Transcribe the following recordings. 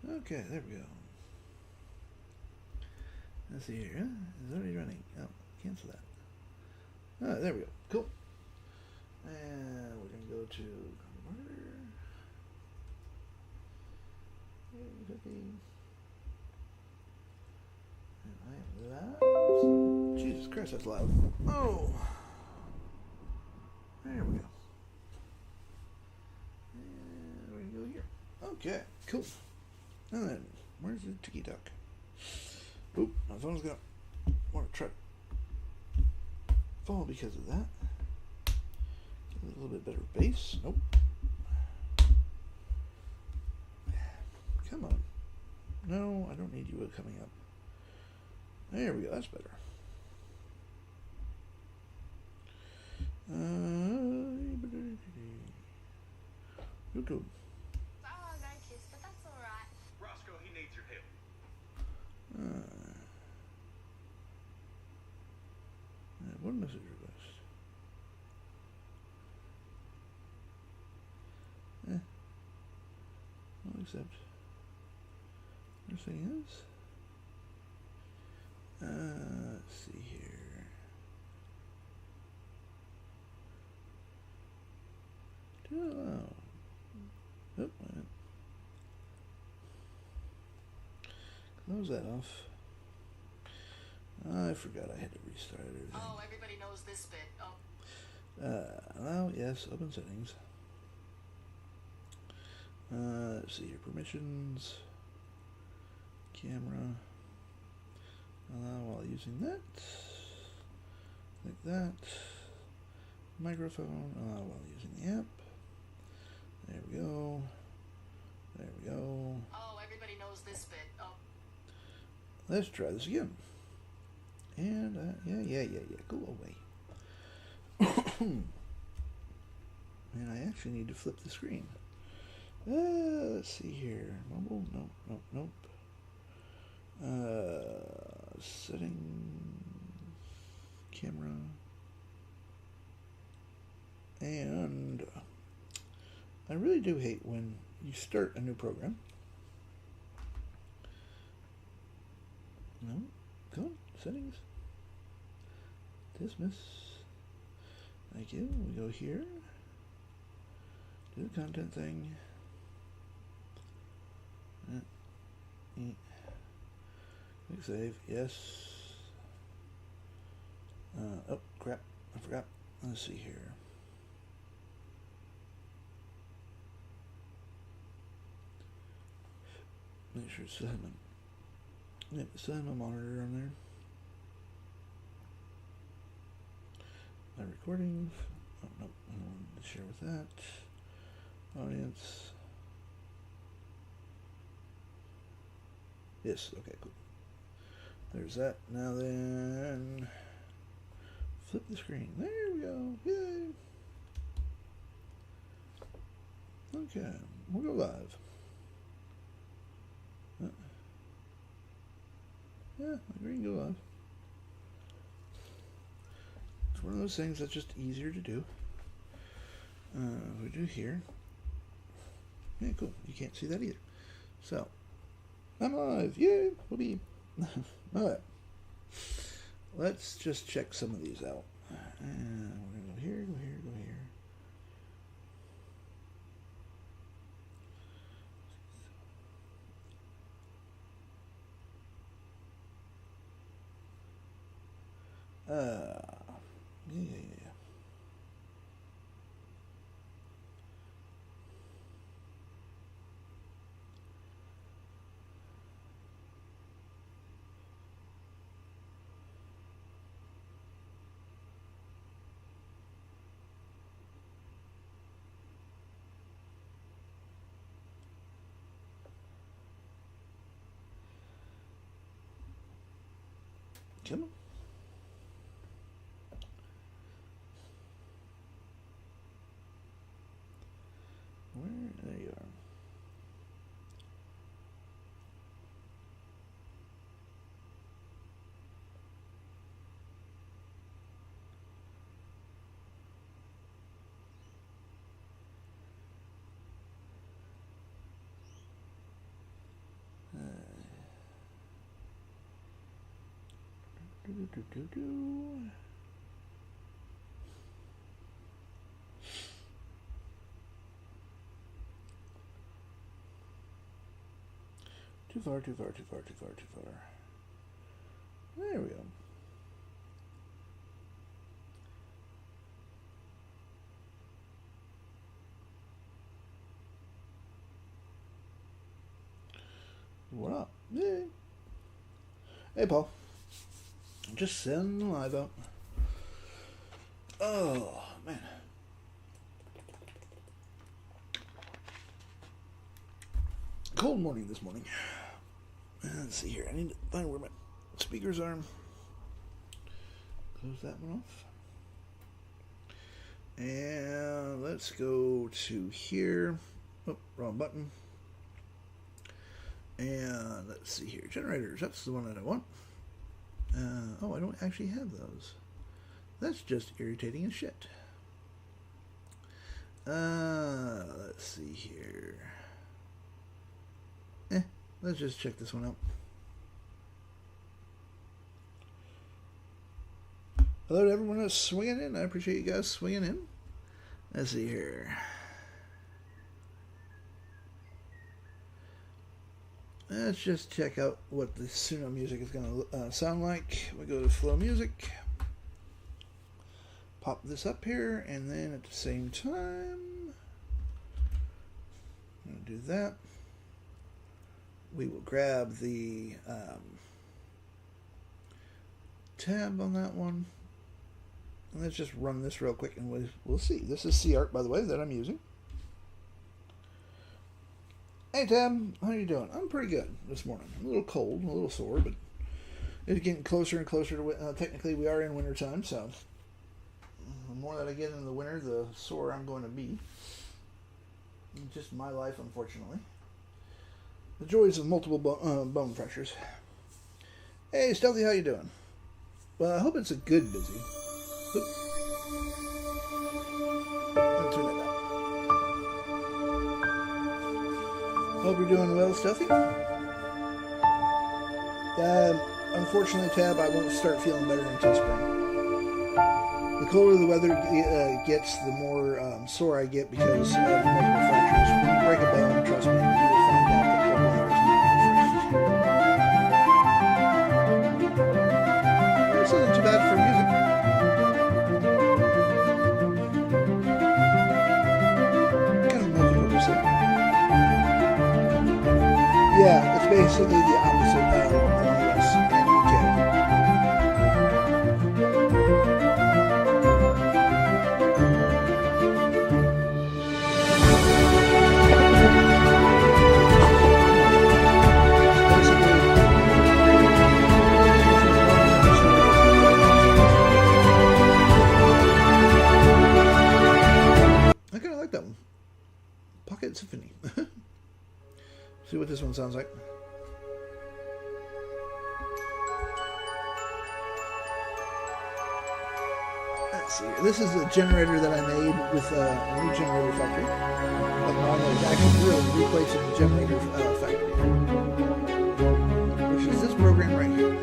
Okay, there we go. Let's see here. It's already running. Oh, cancel that. Oh, there we go. Cool. And we're going to go to converter. And I am loud. Jesus Christ, that's loud. Oh! There we go. And we're going to go here. Okay, cool. And then, where's the tiki duck? Oop, my phone's going to want to try to fall because of that. Get a little bit better bass. Nope. Come on. No, I don't need you coming up. There we go, that's better. YouTube. Oh, no kiss, but that's alright. Roscoe, he needs your help. One message request. I'll accept. First thing is, let's see here. Oh, close that off. I forgot I had to restart everything. Oh, everybody knows this bit. Oh. Allow, yes, open settings. Let's see here, permissions, camera, allow while using that, like that, microphone, allow while using the app, there we go, there we go. Oh, everybody knows this bit. Oh. Let's try this again. And, yeah, go away. And I actually need to flip the screen. Let's see here. Mobile? Nope. Settings. Camera. And I really do hate when you start a new program. No? Go. Settings. Dismiss. Thank you. We go here. Do the content thing. Click save. Yes. Oh, crap. I forgot. Let's see here. Make sure it still has my monitor on there. My recordings. Oh, nope. I don't want to share with that. Audience. Yes, okay, cool. There's that. Now then, flip the screen. There we go. Yay. Okay, we'll go live. Yeah, I agree, go live. It's one of those things that's just easier to do. We do here. Yeah, cool. You can't see that either. So, I'm live. Yay! Whoopee. Alright. Let's just check some of these out. And we're going to go here, go here, go here. Yeah. Come on. There you are. Too far, too far, too far, too far, too far. There we go. What up? Hey. Hey, Paul. Just send the live out. Oh, man. Cold morning this morning. Let's see here. I need to find where my speakers are. Close that one off. And let's go to here. Oh, wrong button. And let's see here. Generators. That's the one that I want. Oh, I don't actually have those. That's just irritating as shit. Let's see here. Let's just check this one out. Hello to everyone that's swinging in. I appreciate you guys swinging in. Let's see here. Let's just check out what the Suno music is going to sound like. We go to flow music. Pop this up here, and then at the same time, I'm going to do that. We will grab the tab on that one. And let's just run this real quick, and we'll see. This is CArt, by the way, that I'm using. Hey, Tab, how you doing? I'm pretty good this morning. I'm a little cold, a little sore, but it's getting closer and closer to technically, we are in winter time, so the more that I get into the winter, the sore I'm going to be. It's just my life, unfortunately. The joys of multiple bone fractures. Hey, Stealthy, how you doing? Well, I hope it's a good busy. Oop. I'll turn it down. Hope you're doing well, Stealthy. Unfortunately, Tab, I won't start feeling better until spring. The colder the weather gets, the more sore I get because of multiple fractures. When you break a bone, trust me, you will find out that cold weather is not your friend. This isn't too bad for music. Kind of multi-purpose. Yeah, it's basically the opposite of the US and UK. I kind of like that one. Pocket Symphony. See what this one sounds like. Let's see. This is a generator that I made with a new generator factory. But mine is actually really replacing the generator factory. Which is this program right here.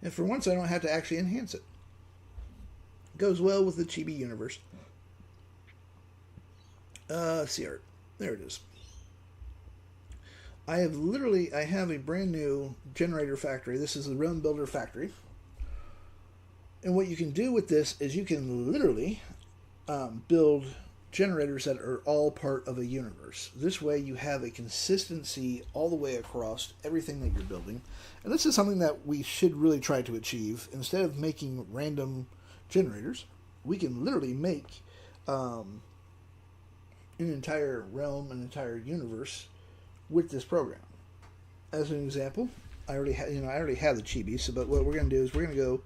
For once, I don't have to actually enhance it. Goes well with the chibi universe. CArt. There it is. I have a brand new generator factory. This is the Realm Builder factory. And what you can do with this is you can literally build generators that are all part of a universe. This way you have a consistency all the way across everything that you're building. And this is something that we should really try to achieve. Instead of making random generators, we can literally make an entire realm, an entire universe with this program. As an example, I already have the chibi, so but what we're going to do is we're going to go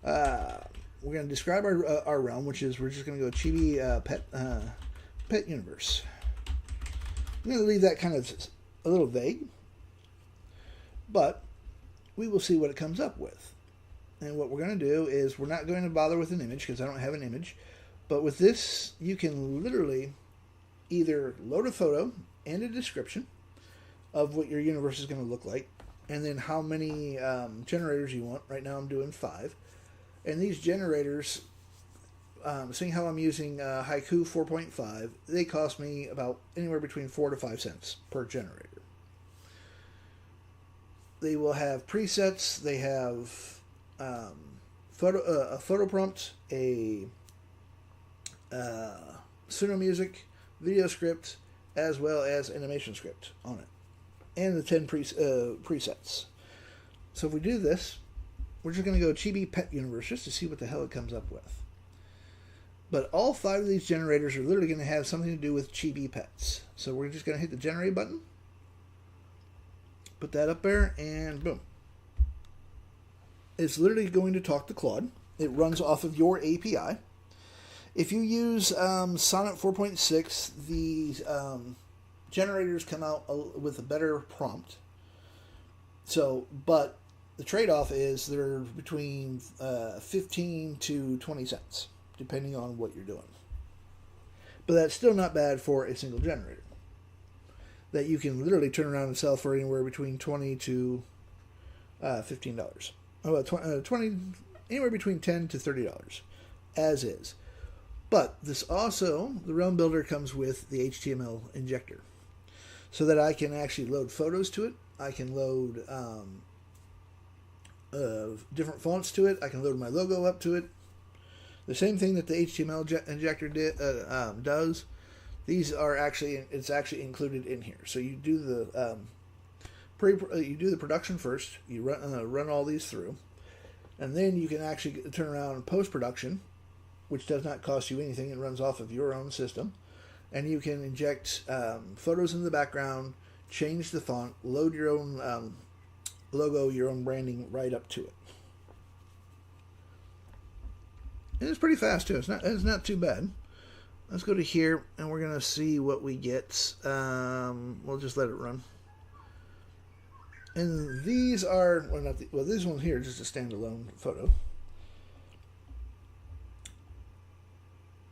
We're going to describe our realm, which is we're just going to go chibi pet universe. I'm going to leave that kind of a little vague, but we will see what it comes up with. And what we're going to do is we're not going to bother with an image because I don't have an image. But with this, you can literally either load a photo and a description of what your universe is going to look like, and then how many generators you want. Right now I'm doing 5. And these generators, seeing how I'm using Haiku 4.5, they cost me about anywhere between 4 to 5 cents per generator. They will have presets. They have a photo prompt, a pseudo music, video script, as well as animation script on it, and the 10 presets. So if we do this, we're just going to go Chibi Pet Universe just to see what the hell it comes up with. But all 5 of these generators are literally going to have something to do with Chibi Pets. So we're just going to hit the Generate button, put that up there, and boom. It's literally going to talk to Claude. It runs off of your API. If you use Sonnet 4.6, the generators come out with a better prompt. So, but the trade-off is they're between 15 to 20 cents, depending on what you're doing. But that's still not bad for a single generator that you can literally turn around and sell for anywhere between $20 to $15. Oh, 20, anywhere between $10 to $30, as is. But this also, the Realm Builder comes with the HTML injector, so that I can actually load photos to it. I can load different fonts to it. I can load my logo up to it. The same thing that the HTML injector does. These are it's actually included in here. So you do the production first. You run all these through, and then you can actually turn around and post production, which does not cost you anything. It runs off of your own system, and you can inject photos in the background, change the font, load your own logo, your own branding right up to it. And it's pretty fast too. It's not too bad. Let's go to here, and we're gonna see what we get. We'll just let it run. And these are this one here is just a standalone photo.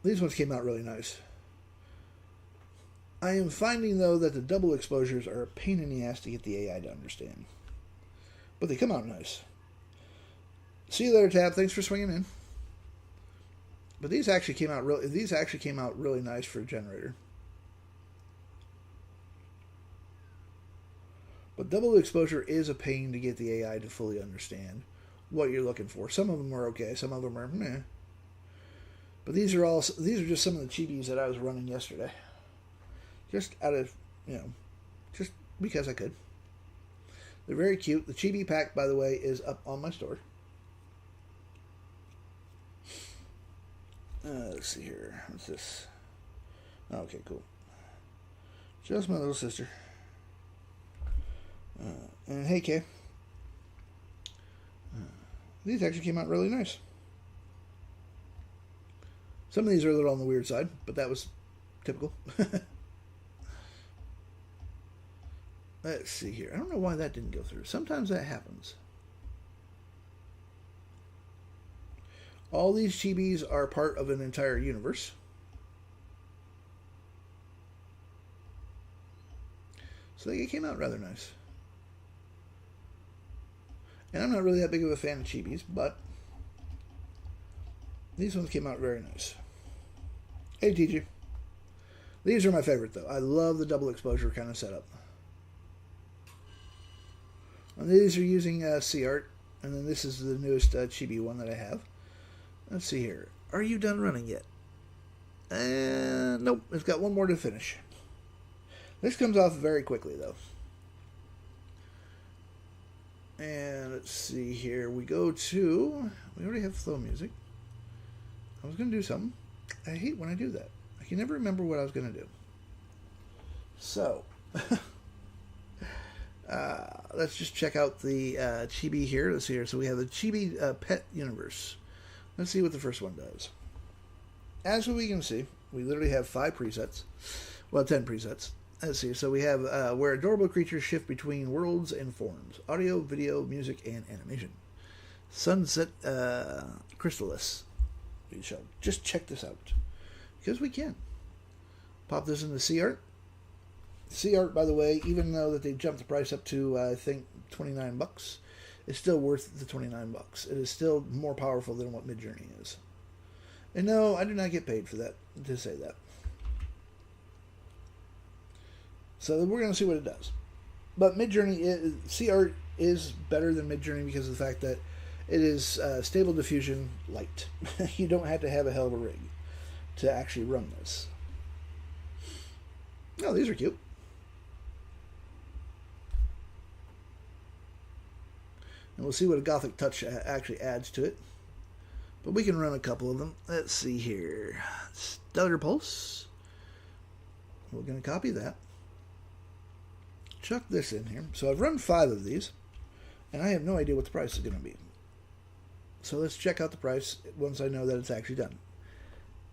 These ones came out really nice. I am finding though that the double exposures are a pain in the ass to get the AI to understand, but they come out nice. See you later, Tab. Thanks for swinging in. But these actually came out really nice for a generator. But double exposure is a pain to get the AI to fully understand what you're looking for. Some of them are okay, some of them are meh. But these are just some of the chibis that I was running yesterday. Just out of, just because I could. They're very cute. The chibi pack, by the way, is up on my store. Let's see here. What's this? Okay, cool. Just my little sister. And hey, Kay. These actually came out really nice. Some of these are a little on the weird side, but that was typical. Let's see here. I don't know why that didn't go through. Sometimes that happens. All these chibis are part of an entire universe. So they came out rather nice. And I'm not really that big of a fan of chibis, but these ones came out very nice. Hey, TG. These are my favorite, though. I love the double exposure kind of setup. And these are using CArt, and then this is the newest chibi one that I have. Let's see here. Are you done running yet? Nope. It's got one more to finish. This comes off very quickly, though. And let's see here. We already have flow music. I was going to do something. I hate when I do that. I can never remember what I was going to do. So. let's just check out the Chibi here. Let's see here. So we have the Chibi Pet Universe. Let's see what the first one does. As we can see, we literally have 5 presets. Well, 10 presets. Let's see. So we have where adorable creatures shift between worlds and forms. Audio, video, music, and animation. Sunset Chrysalis. We shall just check this out. Because we can. Pop this into C-Art. C-Art, by the way, even though that they jumped the price up to, I think, $29, it's still worth the $29. It is still more powerful than what Midjourney is. And no, I do not get paid for that, to say that. So we're going to see what it does. But Midjourney, C-Art is better than Midjourney because of the fact that it is stable diffusion light. You don't have to have a hell of a rig to actually run this. Oh, these are cute. And we'll see what a Gothic touch actually adds to it. But we can run a couple of them. Let's see here. Stellar Pulse. We're going to copy that. Chuck this in here. So I've run 5 of these. And I have no idea what the price is going to be. So let's check out the price once I know that it's actually done.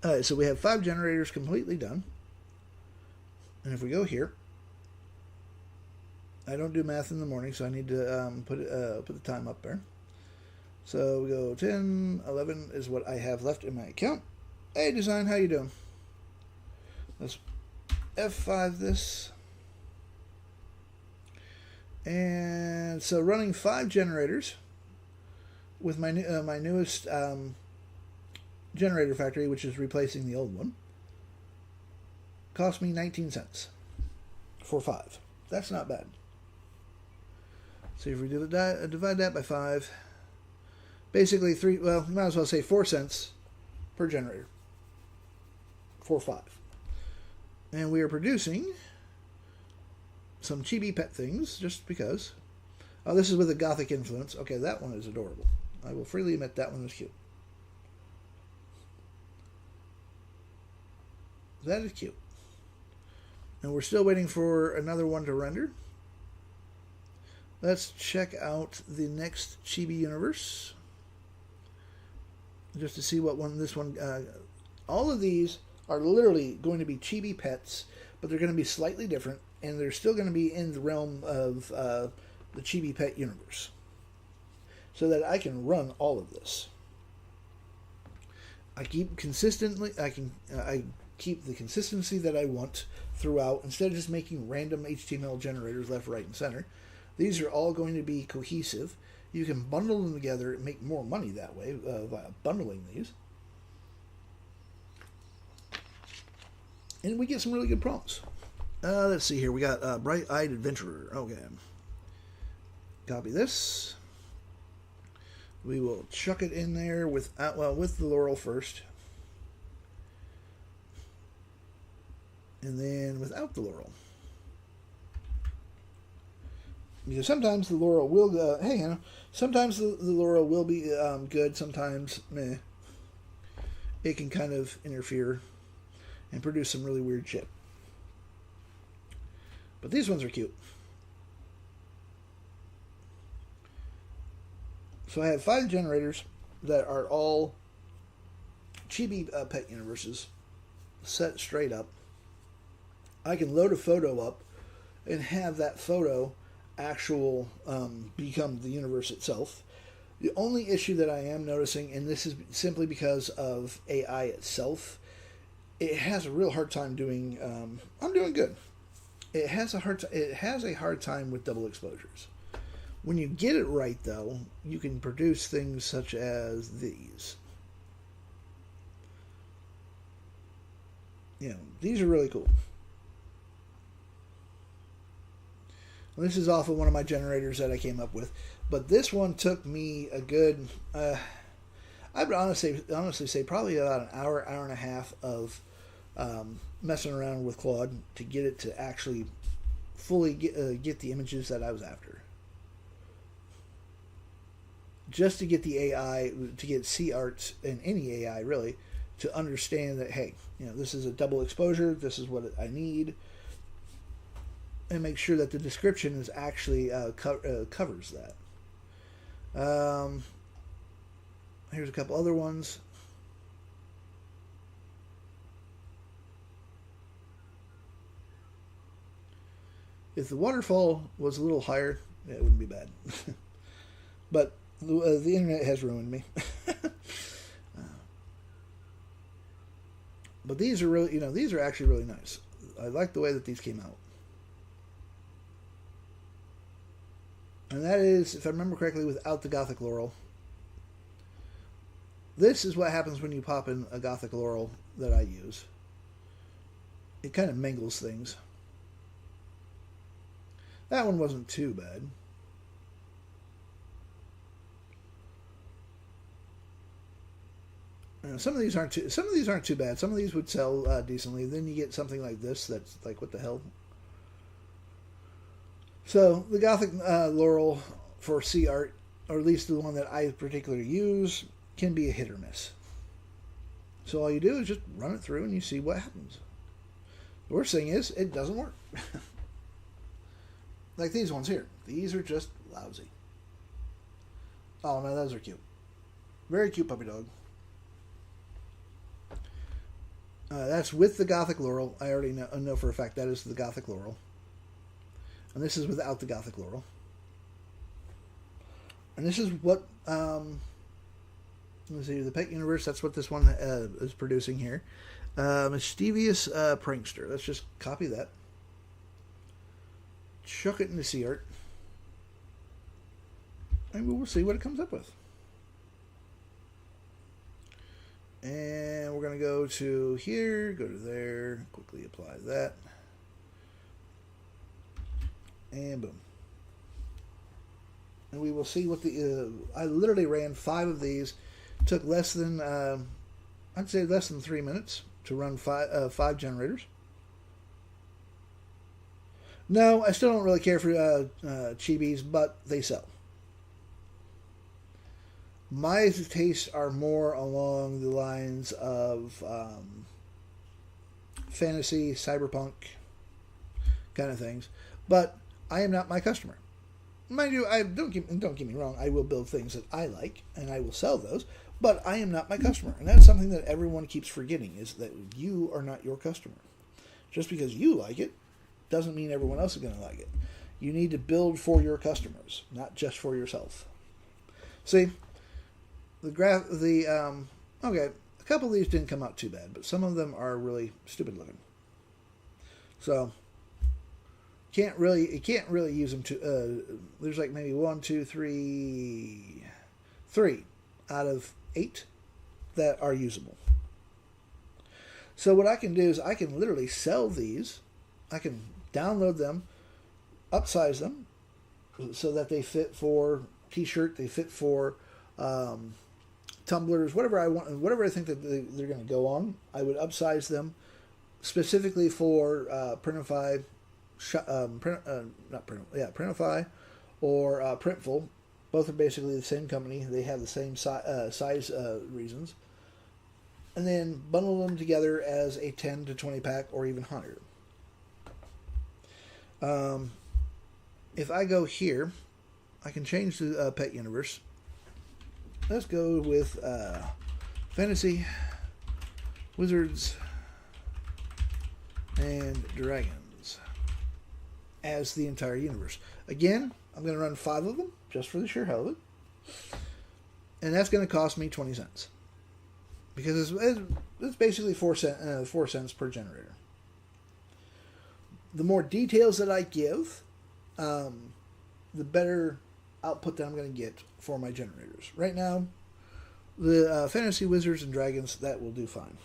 Alright, so we have 5 generators completely done. And if we go here, I don't do math in the morning, so I need to put the time up there. So we go 10, 11 is what I have left in my account. Hey, design, how you doing? Let's F5 this. And so running 5 generators with my my newest generator factory, which is replacing the old one, cost me 19 cents for 5. That's not bad. So if we divide that by 5, basically you might as well say 4 cents per generator for 5. And we are producing some chibi pet things just because. Oh, this is with a Gothic influence. Okay, that one is adorable. I will freely admit that one is cute. That is cute. And we're still waiting for another one to render. Let's check out the next Chibi universe. Just to see what one this one... all of these are literally going to be chibi pets, but they're going to be slightly different, and they're still going to be in the realm of the Chibi Pet universe. So that I can run all of this. I keep the consistency that I want throughout, instead of just making random HTML generators left, right, and center. These are all going to be cohesive. You can bundle them together and make more money that way via bundling these. And we get some really good prompts. Let's see here. We got Bright-Eyed Adventurer. Okay. Copy this. We will chuck it in there with the Laurel first. And then without the Laurel. Because sometimes the Laurel will sometimes the Laurel will be good, sometimes meh. It can kind of interfere and produce some really weird shit. But these ones are cute. So I have 5 generators that are all chibi pet universes set straight up. I can load a photo up and have that photo become the universe itself. The only issue that I am noticing, and this is simply because of AI itself, it has a real hard time doing. I'm doing good. It has a hard time with double exposures. When you get it right, though, you can produce things such as these. These are really cool. This is off of one of my generators that I came up with. But this one took me a good... I would honestly say probably about an hour and a half of messing around with Claude to get it to actually fully get the images that I was after. Just to get the AI, to get C-Art and any AI really, to understand that, hey, this is a double exposure, this is what I need. and make sure that the description is actually covers that. Here's a couple other ones. If the waterfall was a little higher, it wouldn't be bad. But the internet has ruined me. But these are really, these are actually really nice. I like the way that these came out. And that is, if I remember correctly, without the Gothic Laurel. This is what happens when you pop in a Gothic Laurel that I use. It kind of mingles things. That one wasn't too bad. Some of these aren't too bad. Some of these would sell decently. Then you get something like this that's like, what the hell? So the Gothic Laurel for sea art, or at least the one that I particularly use, can be a hit or miss. So all you do is just run it through and you see what happens. The worst thing is it doesn't work. Like these ones here. These are just lousy. Oh no, those are cute. Very cute puppy dog. That's with the Gothic Laurel. I already know for a fact that is the Gothic Laurel. And this is without the Gothic Laurel. And this is what, let's see, the Pet Universe, that's what this one is producing here. Mischievous Prankster. Let's just copy that. Chuck it into sea art. And we will see what it comes up with. And we're going to go to here, go to there, quickly apply that. And boom. And we will see what the... I literally ran 5 of these. Took less than, I'd say less than 3 minutes to run 5 generators. No, I still don't really care for chibis, but they sell. My tastes are more along the lines of fantasy, cyberpunk kind of things. But I am not my customer. Mind you, don't get me wrong. I will build things that I like, and I will sell those. But I am not my customer, and that's something that everyone keeps forgetting: is that you are not your customer. Just because you like it doesn't mean everyone else is going to like it. You need to build for your customers, not just for yourself. See, okay, a couple of these didn't come out too bad, but some of them are really stupid looking. So you can't really use them to. There's like maybe 3 out of 8 that are usable. So what I can do is I can literally sell these. I can download them, upsize them, so that they fit for t-shirt, they fit for tumblers, whatever I want, whatever I think that they're going to go on. I would upsize them specifically for Printify, Printify or Printful. Both are basically the same company. They have the same size reasons. And then bundle them together as a 10 to 20 pack or even 100. If I go here, I can change the Pet Universe. Let's go with Fantasy, Wizards, and Dragons as the entire universe. Again, I'm going to run 5 of them just for the sheer hell of it. And that's going to cost me 20 cents. Because it's basically 4 cents per generator. The more details that I give, the better output that I'm going to get for my generators. Right now, the Fantasy Wizards and Dragons, that will do fine.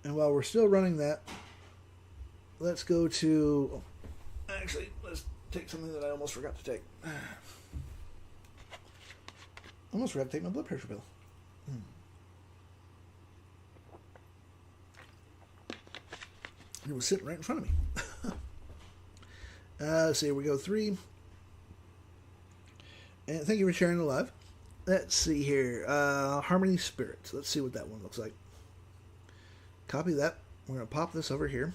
And while we're still running that, let's go to... Actually, let's take something that I almost forgot to take. Almost forgot to take my blood pressure pill. It was sitting right in front of me. So here we go, 3. And thank you for sharing the live. Let's see here. Harmony Spirits. Let's see what that one looks like. Copy that. We're going to pop this over here.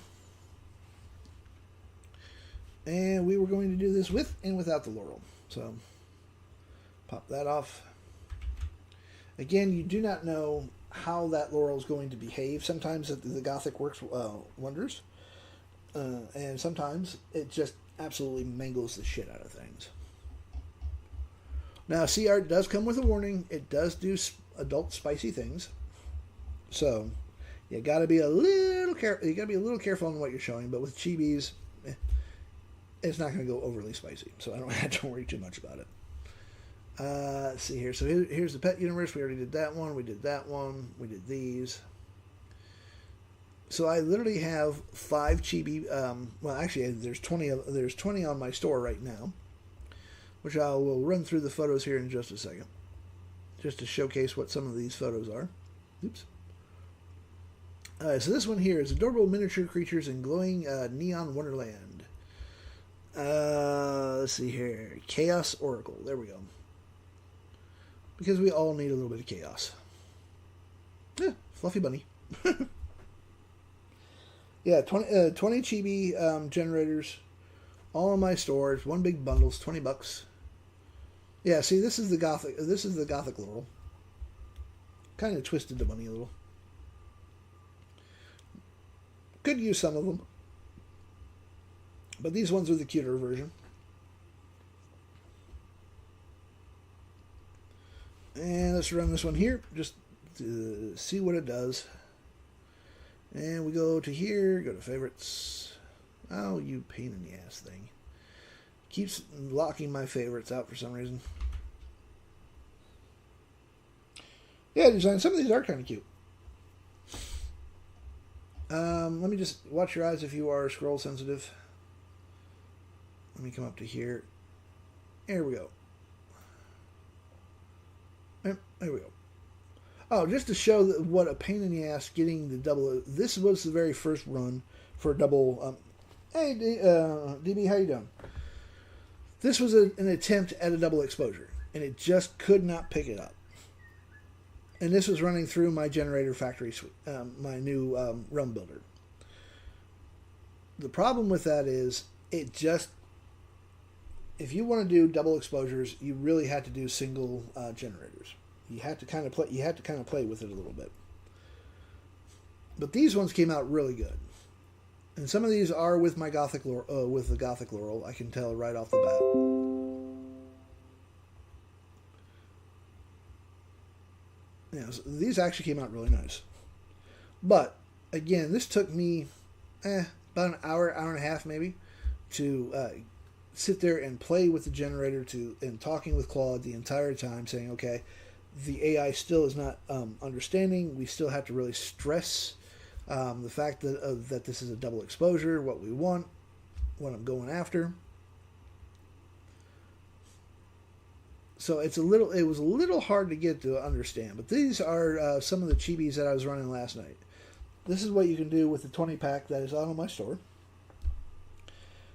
And we were going to do this with and without the laurel. So, pop that off. Again, you do not know how that laurel is going to behave. Sometimes the Gothic works wonders. And sometimes it just absolutely mangles the shit out of things. Now, Sea Art does come with a warning. It does do adult spicy things. So, you got to be a little careful. You got to be a little careful on what you're showing. But with chibis, it's not going to go overly spicy. So I don't have to worry too much about it. Let's see here. So here's the pet universe. We already did that one. We did that one. We did these. So I literally have 5 chibi. Well, actually, there's 20. There's 20 on my store right now, which I will run through the photos here in just a second, just to showcase what some of these photos are. Oops. So this one here is adorable miniature creatures in glowing neon wonderland. Let's see here. Chaos Oracle. There we go. Because we all need a little bit of chaos. Yeah, fluffy bunny. Yeah, 20 chibi generators, all in my stores. One big bundle's $20. Yeah, see, this is the Gothic. This is the Gothic laurel. Kind of twisted the bunny a little. Could use some of them, but these ones are the cuter version. And let's run this one here, just to see what it does. And we go to here, go to favorites. Oh, you pain in the ass thing. Keeps locking my favorites out for some reason. Yeah, design. Some of these are kind of cute. Let me just watch your eyes if you are scroll sensitive. Let me come up to here. There we go. There we go. Oh, just to show what a pain in the ass getting the double. This was the very first run for a double. Hey, DB, how you doing? This was an attempt at a double exposure, and it just could not pick it up. And this was running through my generator factory suite, my new realm builder. The problem with that is it just, if you want to do double exposures, you really had to do single generators. You had to kind of play. You had to kind of play with it a little bit. But these ones came out really good, and some of these are with my Gothic with the Gothic laurel. I can tell right off the bat. Yeah, so these actually came out really nice. But again, this took me about an hour, hour and a half maybe, to sit there and play with the generator and talking with Claude the entire time, saying, okay, the AI still is not understanding. We still have to really stress the fact that this is a double exposure, what we want, what I'm going after. So it was a little hard to get to understand. But these are some of the chibis that I was running last night. This is what you can do with the 20 pack that is out on my store.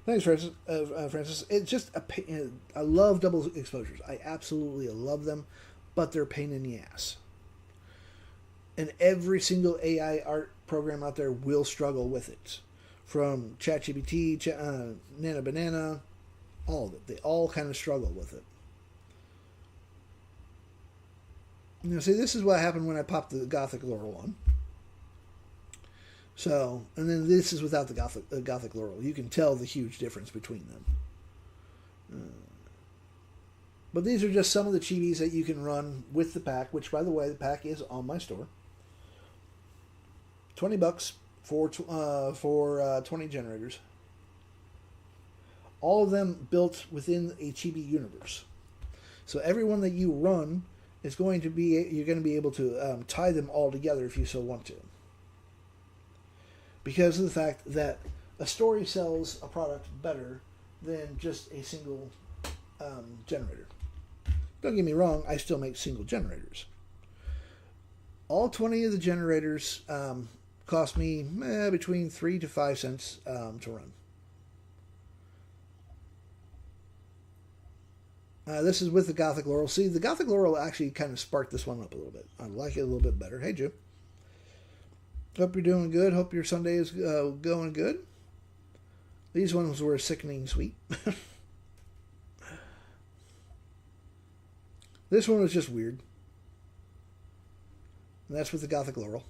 Thanks, Francis. It's just I love double exposures. I absolutely love them, but they're a pain in the ass. And every single AI art program out there will struggle with it. From ChatGPT, Nana Banana, all of it. They all kind of struggle with it. You know, see, this is what happened when I popped the Gothic laurel on. So, and then this is without the Gothic laurel. You can tell the huge difference between them. But these are just some of the chibis that you can run with the pack, which, by the way, the pack is on my store. $20 for 20 generators. All of them built within a chibi universe. So every one that you run is going to be, you're going to be able to tie them all together if you so want to. Because of the fact that a story sells a product better than just a single generator. Don't get me wrong, I still make single generators. All 20 of the generators cost me between 3 to 5 cents to run. This is with the Gothic laurel. See, the Gothic laurel actually kind of sparked this one up a little bit. I like it a little bit better. Hey, Joe. Hope you're doing good. Hope your Sunday is going good. These ones were sickening sweet. This one was just weird. And that's with the Gothic Laurel.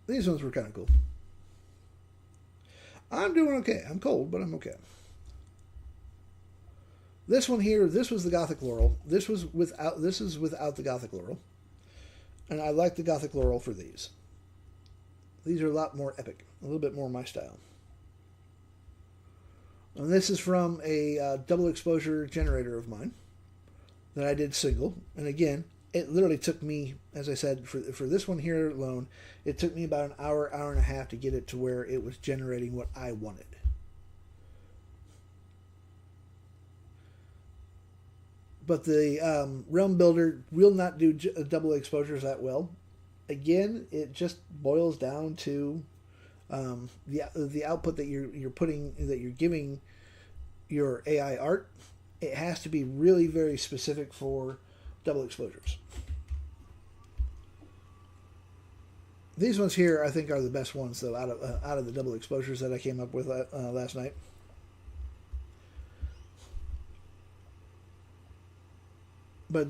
These ones were kind of cool. I'm doing okay. I'm cold, but I'm okay. This one here, this was the Gothic Laurel. This is without the Gothic Laurel. And I like the Gothic Laurel for these. These are a lot more epic. A little bit more my style. And this is from a double exposure generator of mine that I did single. And again, it literally took me, as I said, for this one here alone, it took me about an hour, hour and a half to get it to where it was generating what I wanted. But the Realm Builder will not do double exposures that well. Again, it just boils down to the output that you're giving your AI art. It has to be really very specific for double exposures. These ones here, I think, are the best ones though out of the double exposures that I came up with last night. But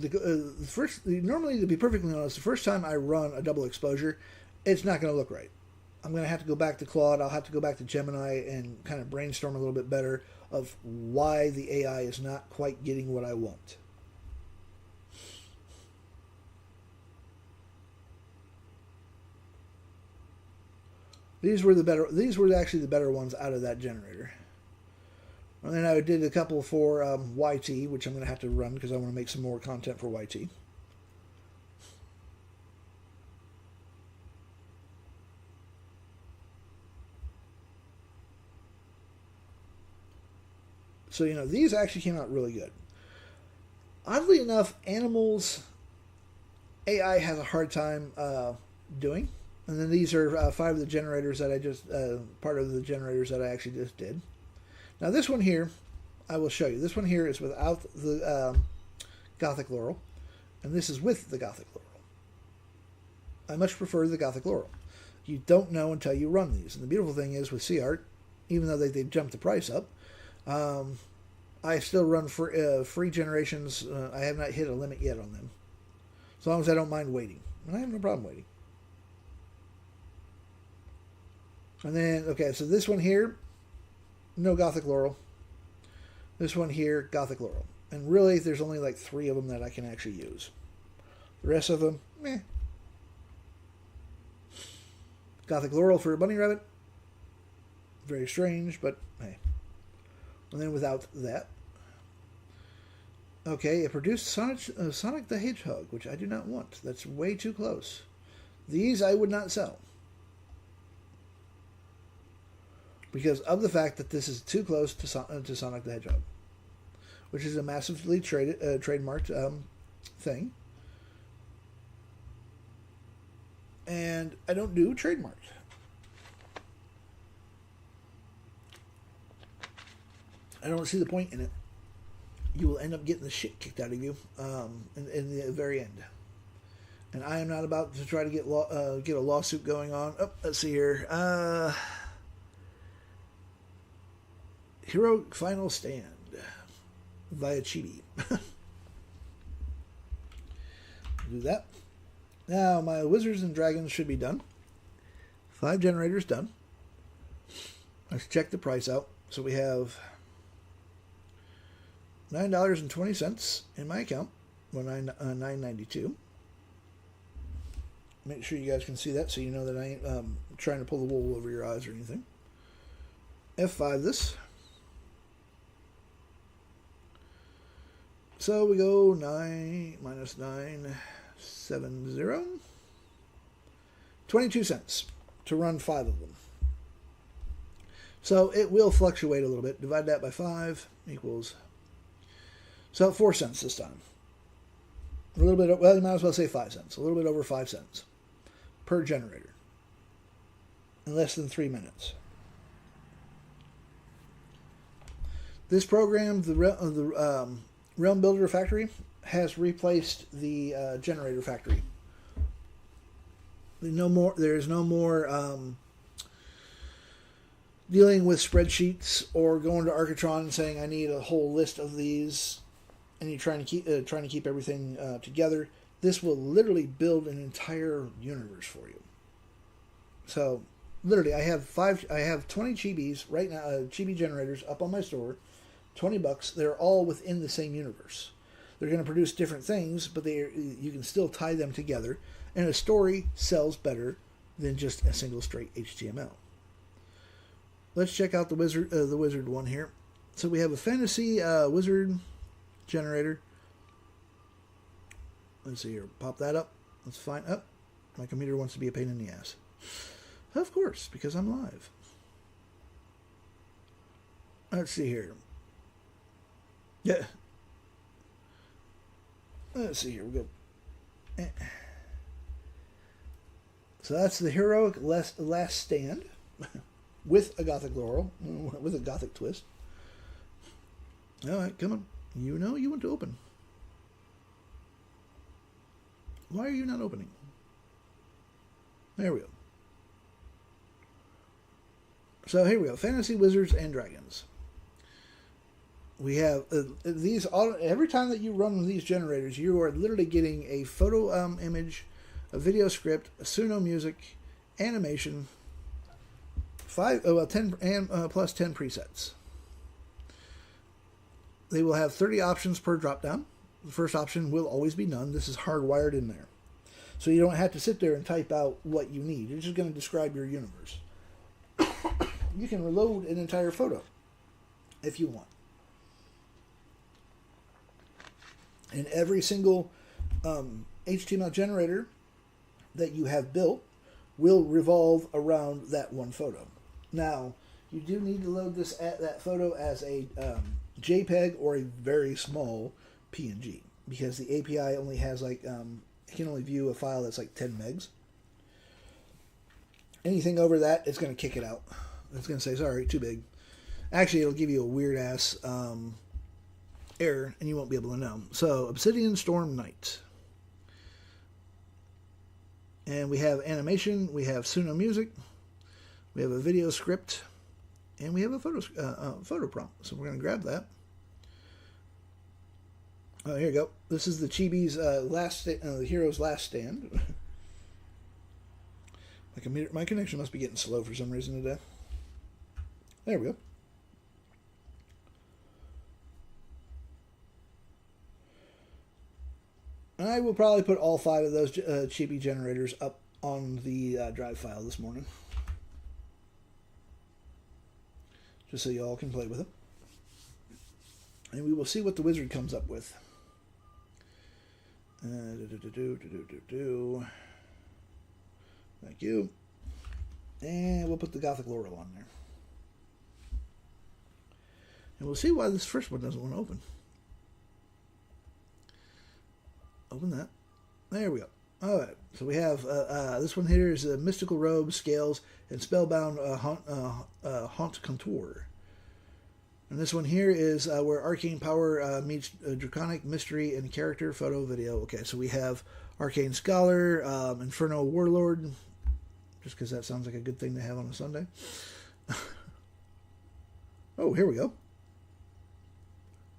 normally, to be perfectly honest, the first time I run a double exposure, it's not going to look right. I'm going to have to go back to Claude. I'll have to go back to Gemini and kind of brainstorm a little bit better of why the AI is not quite getting what I want. These were actually the better ones out of that generator. And then I did a couple for YT, which I'm going to have to run because I want to make some more content for YT. So, these actually came out really good. Oddly enough, animals, AI has a hard time doing. And then these are 5 of the generators that I just, part of the generators that I actually just did. Now this one here, I will show you. This one here is without the Gothic Laurel, and this is with the Gothic Laurel. I much prefer the Gothic Laurel. You don't know until you run these. And the beautiful thing is with CArt, even though they jumped the price up, I still run free generations. I have not hit a limit yet on them. As long as I don't mind waiting. And I have no problem waiting. And then, okay, so this one here, no Gothic Laurel. This one here, Gothic Laurel. And really, there's only like 3 of them that I can actually use. The rest of them, meh. Gothic Laurel for a bunny rabbit. Very strange, but hey. And then without that. Okay, it produced Sonic the Hedgehog, which I do not want. That's way too close. These I would not sell. Because of the fact that this is too close to Sonic the Hedgehog, which is a massively trademarked thing. And I don't do trademarks. I don't see the point in it. You will end up getting the shit kicked out of you in the very end. And I am not about to try to get a lawsuit going on. Oh, let's see here. Hero Final Stand via Chibi. Do that. Now my Wizards and Dragons should be done. 5 generators done. Let's check the price out. So we have $9.20 in my account. Well, $9.92. Make sure you guys can see that so you know that I ain't trying to pull the wool over your eyes or anything. F5 this. So we go 9 minus 9, 70. 22 cents to run 5 of them. So it will fluctuate a little bit. Divide that by 5 equals. So 4 cents this time. A little bit, well, you might as well say 5 cents. A little bit over 5 cents per generator in less than 3 minutes. This program, the Realm Builder Factory, has replaced the generator factory. No more. There's no more dealing with spreadsheets or going to Architron and saying I need a whole list of these, and you're trying to keep everything together. This will literally build an entire universe for you. So, literally, I have 20 chibis right now, chibi generators up on my store, $20. They're all within the same universe. They're going to produce different things, but you can still tie them together, and a story sells better than just a single straight HTML. Let's check out the wizard one here. So we have a fantasy wizard generator. Let's see here. Pop that up. Let's find up. My computer wants to be a pain in the ass. Of course, because I'm live. Let's see here. Yeah. Let's see here. We go. So that's the heroic last stand with a gothic laurel, with a gothic twist. All right, come on. You know you want to open. Why are you not opening? There we go. So here we go. Fantasy Wizards and Dragons. We have these. Every time that you run these generators, you are literally getting a photo image, a video script, a Suno music, animation, 10 and plus 10 presets. They will have 30 options per drop-down. The first option will always be none. This is hardwired in there. So you don't have to sit there and type out what you need. You're just going to describe your universe. You can reload an entire photo if you want. And every single HTML generator that you have built will revolve around that one photo. Now, you do need to load that photo as a JPEG or a very small PNG, because the API only has it can only view a file that's like 10 megs. Anything over that, it's going to kick it out. It's going to say, sorry, too big. Actually, it'll give you a weird ass error, and you won't be able to know. So, Obsidian Storm Knight. And we have animation, we have Suno music, we have a video script, and we have a photo prompt. So we're going to grab that. Oh, here you go. This is the Chibi's the hero's last stand. My connection must be getting slow for some reason today. There we go. I will probably put all 5 of those Chibi generators up on the drive file this morning, just so you all can play with them. And we will see what the wizard comes up with. Thank you. And we'll put the Gothic Laurel on there. And we'll see why this first one doesn't want to open. Open that. There we go. All right. So we have this one here is Mystical Robe, Scales, and Spellbound Haunt Contour. And this one here is where Arcane Power meets Draconic Mystery and Character Photo Video. Okay, so we have Arcane Scholar, Inferno Warlord, just because that sounds like a good thing to have on a Sunday. Oh, here we go.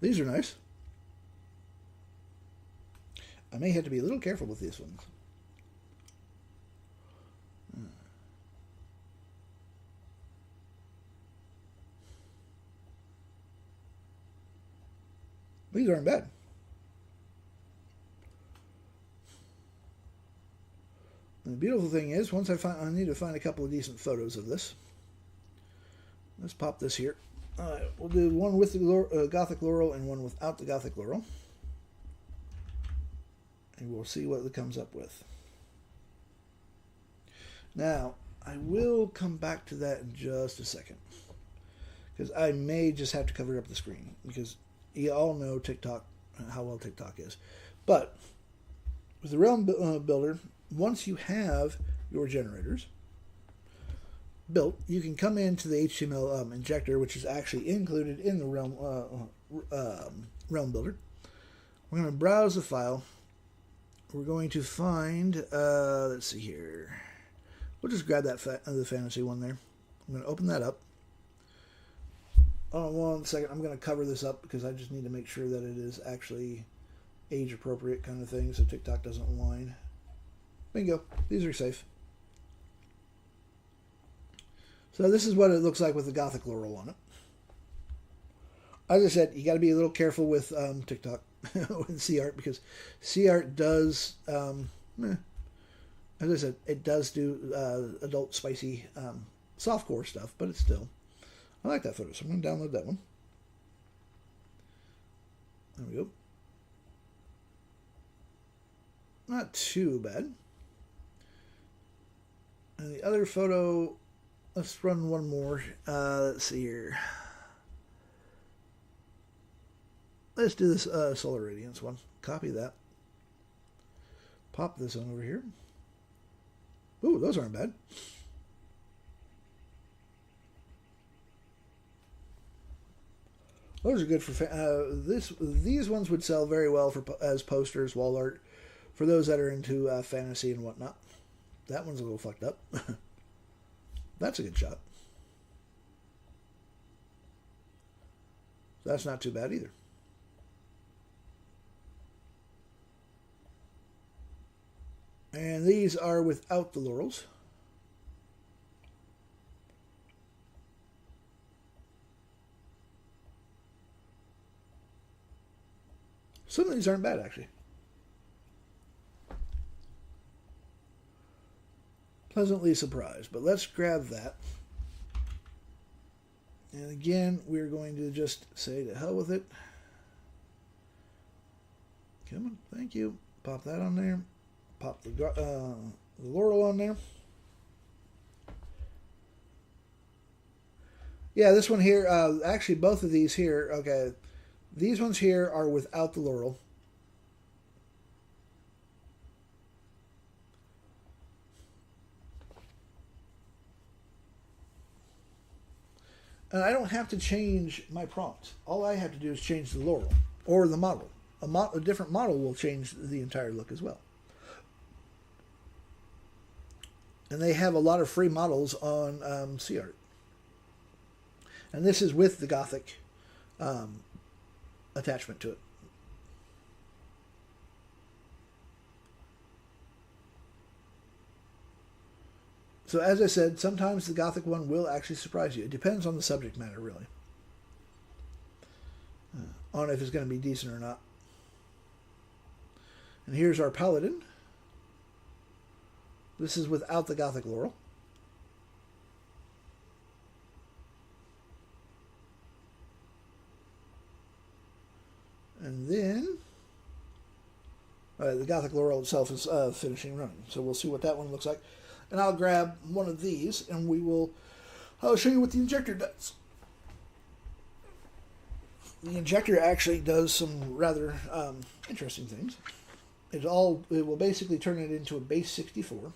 These are nice. I may have to be a little careful with these ones. These aren't bad. And the beautiful thing is, once I need to find a couple of decent photos of this. Let's pop this here. All right, we'll do one with the Gothic Laurel and one without the Gothic Laurel. And we'll see what it comes up with. Now, I will come back to that in just a second, because I may just have to cover up the screen, because you all know TikTok, how well TikTok is. But with the Realm Builder, once you have your generators built, you can come into the HTML injector, which is actually included in the Realm Builder. We're going to browse the file. We're going to find, let's see here. we'll just grab that the fantasy one there. I'm going to open that up. Hold on one second. I'm going to cover this up because I just need to make sure that it is actually age appropriate kind of thing so TikTok doesn't whine. Bingo. These are safe. So this is what it looks like with the Gothic Laurel on it. As I said, you got to be a little careful with TikTok with C-Art because C-Art does, as I said, it does do adult spicy softcore stuff, but it's still, I like that photo, so I'm going to download that one. There we go. Not too bad. And the other photo, let's run one more. Let's see here. Let's do this Solar Radiance one. Copy that. Pop this on over here. Ooh, those aren't bad. Those are good for these ones would sell very well for as posters, wall art, for those that are into fantasy and whatnot. That one's a little fucked up. That's a good shot. That's not too bad either. And these are without the laurels. Some of these aren't bad, actually. Pleasantly surprised, but let's grab that. And again, we're going to just say to hell with it. Come on, thank you. Pop that on there. Pop the laurel on there. Yeah, this one here, actually both of these here, okay, these ones here are without the laurel. And I don't have to change my prompt. All I have to do is change the laurel or the model. A different model will change the entire look as well. And they have a lot of free models on C-Art. And this is with the Gothic attachment to it. So as I said, sometimes the Gothic one will actually surprise you. It depends on the subject matter, really. On if it's going to be decent or not. And here's our Paladin. This is without the Gothic Laurel. And then the Gothic Laurel itself is finishing running. So we'll see what that one looks like. And I'll grab one of these and I'll show you what the injector does. The injector actually does some rather interesting things. It will basically turn it into a base 64.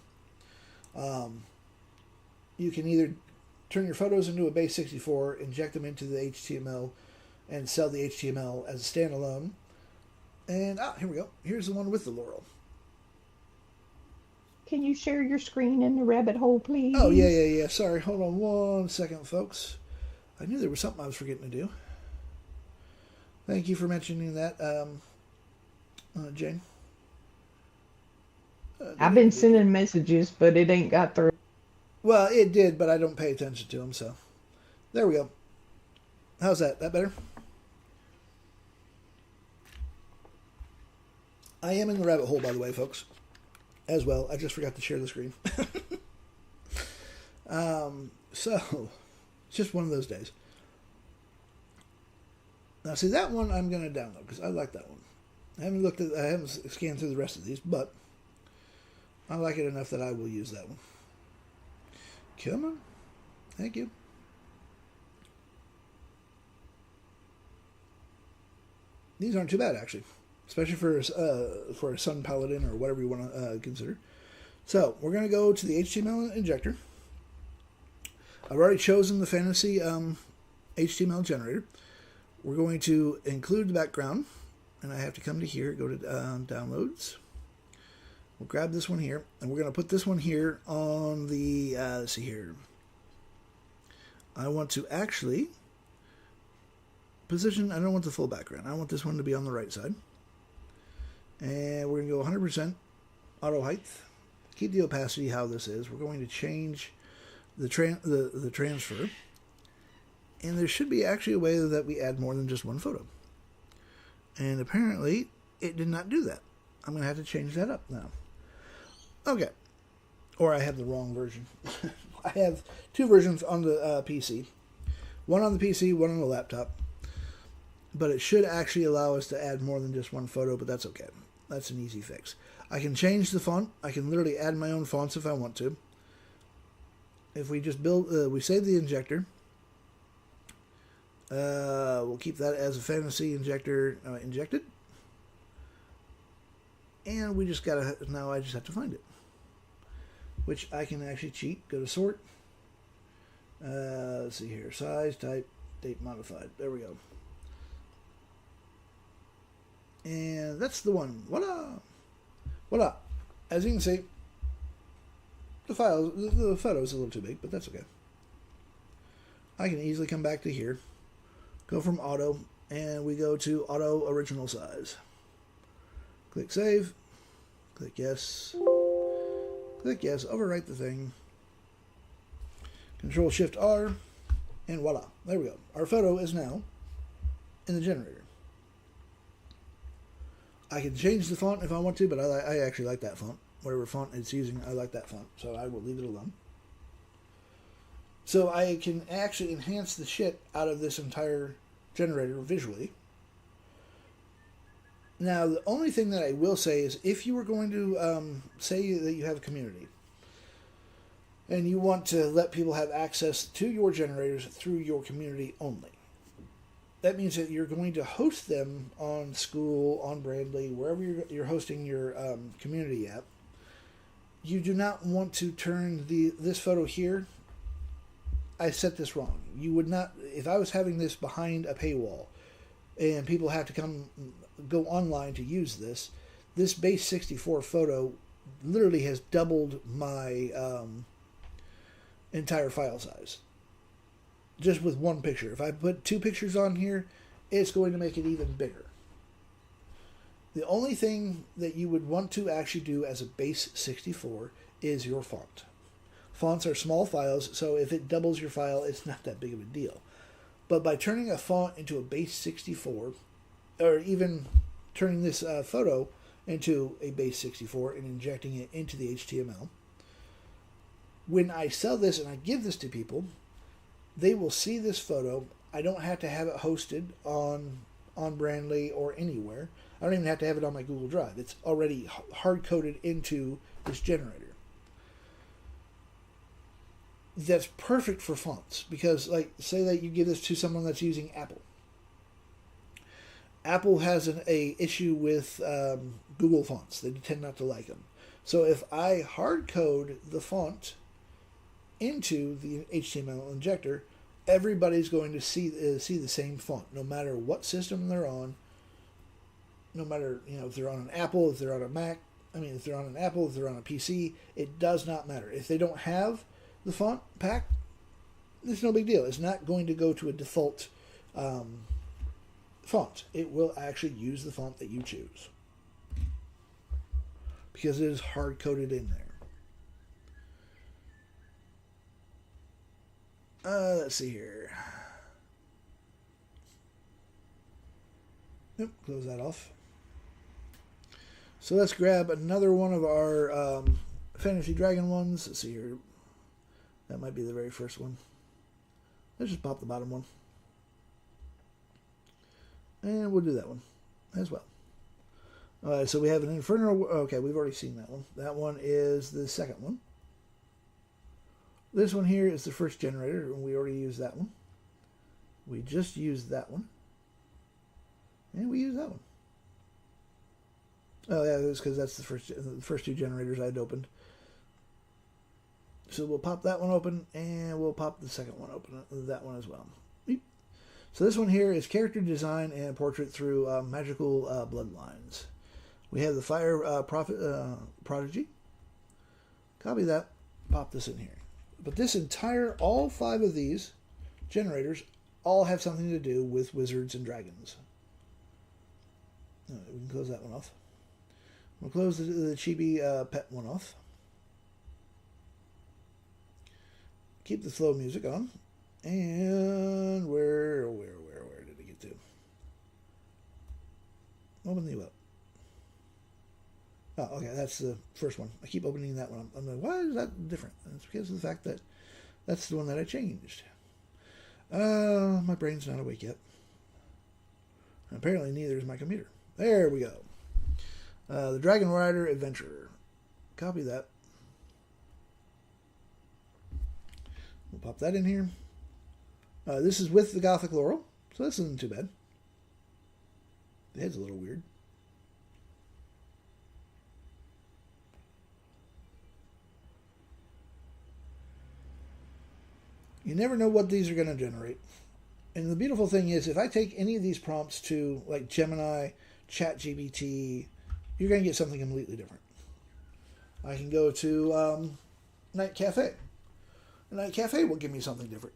You can either turn your photos into a base 64, inject them into the HTML, and sell the HTML as a standalone. And here we go. Here's the one with the laurel. Can you share your screen in the rabbit hole, please? Oh, yeah. Sorry, hold on one second, folks. I knew there was something I was forgetting to do. Thank you for mentioning that, Jane. I've been sending messages, but it ain't got through. Well, it did, but I don't pay attention to them, so. There we go. How's that? That better? I am in the rabbit hole, by the way, folks. As well. I just forgot to share the screen. So, it's just one of those days. Now, see, that one I'm going to download because I like that one. I haven't scanned through the rest of these, but I like it enough that I will use that one. Come on. Thank you. These aren't too bad, actually. Especially for a Sun Paladin or whatever you want to consider. So, we're going to go to the HTML injector. I've already chosen the fantasy HTML generator. We're going to include the background. And I have to come to here, go to downloads. We'll grab this one here, and we're going to put this one here on the, let's see here. I want to actually position, I don't want the full background. I want this one to be on the right side. And we're going to go 100% auto height. Keep the opacity how this is. We're going to change the transfer. And there should be actually a way that we add more than just one photo. And apparently, it did not do that. I'm going to have to change that up now. Okay. Or I have the wrong version. I have two versions on the PC. One on the PC, one on the laptop. But it should actually allow us to add more than just one photo, but that's okay. That's an easy fix. I can change the font. I can literally add my own fonts if I want to. If we just we save the injector. We'll keep that as a fantasy injector injected. And we just gotta, now I just have to find it. Which I can actually cheat. Go to sort. Let's see here. Size, type, date modified. There we go. And that's the one. Voila! Voila! As you can see, the photo is a little too big, but that's okay. I can easily come back to here. Go from auto, and we go to auto original size. Click save. Click yes. Click yes. Overwrite the thing. Control Shift R. And voila. There we go. Our photo is now in the generator. I can change the font if I want to, but I actually like that font. Whatever font it's using, I like that font. So I will leave it alone. So I can actually enhance the shit out of this entire generator visually. Now, the only thing that I will say is if you were going to say that you have a community and you want to let people have access to your generators through your community only, that means that you're going to host them on School, on Brandly, wherever you're hosting your community app. You do not want to turn this photo here. I set this wrong. You would not, if I was having this behind a paywall and people have to go online to use this base 64 photo literally has doubled my entire file size. Just with one picture. If I put two pictures on here, it's going to make it even bigger. The only thing that you would want to actually do as a base 64 is your font. Fonts are small files, so if it doubles your file, it's not that big of a deal. But by turning a font into a base 64, or even turning this photo into a base 64 and injecting it into the HTML, when I sell this and I give this to people, they will see this photo. I don't have to have it hosted on Brandly or anywhere. I don't even have to have it on my Google Drive. It's already hard-coded into this generator. That's perfect for fonts because, like, say that you give this to someone that's using Apple. Apple has an issue with Google fonts. They tend not to like them. So if I hard-code the font into the HTML injector, everybody's going to see the same font, no matter what system they're on. No matter, if they're on an Apple, if they're on a Mac. If they're on an Apple, if they're on a PC, it does not matter. If they don't have the font pack, it's no big deal. It's not going to go to a default font. It will actually use the font that you choose because it is hard-coded in there. Let's see here. Nope, close that off. So let's grab another one of our Fantasy Dragon ones. Let's see here. That might be the very first one. Let's just pop the bottom one. And we'll do that one as well. Alright, so we have an Inferno. Okay, we've already seen that one. That one is the second one. This one here is the first generator, and we already used that one. We just used that one. And we used that one. Oh, yeah, that's because that's the first two generators I had opened. So we'll pop that one open, and we'll pop the second one open, that one as well. So this one here is character design and portrait through magical bloodlines. We have the fire prodigy. Copy that. Pop this in here. But this entire, all 5 of these generators all have something to do with wizards and dragons. We can close that one off. We'll close the chibi pet one off. Keep the slow music on. And where did it get to? Open you up. Oh, okay, that's the first one. I keep opening that one. I'm like, why is that different? And it's because of the fact that that's the one that I changed. My brain's not awake yet. Apparently neither is my computer. There we go. The Dragon Rider Adventurer. Copy that. We'll pop that in here. This is with the Gothic Laurel, so this isn't too bad. The head's a little weird. You never know what these are going to generate. And the beautiful thing is, if I take any of these prompts to, like, Gemini, ChatGPT, you're going to get something completely different. I can go to Night Cafe. Night Cafe will give me something different.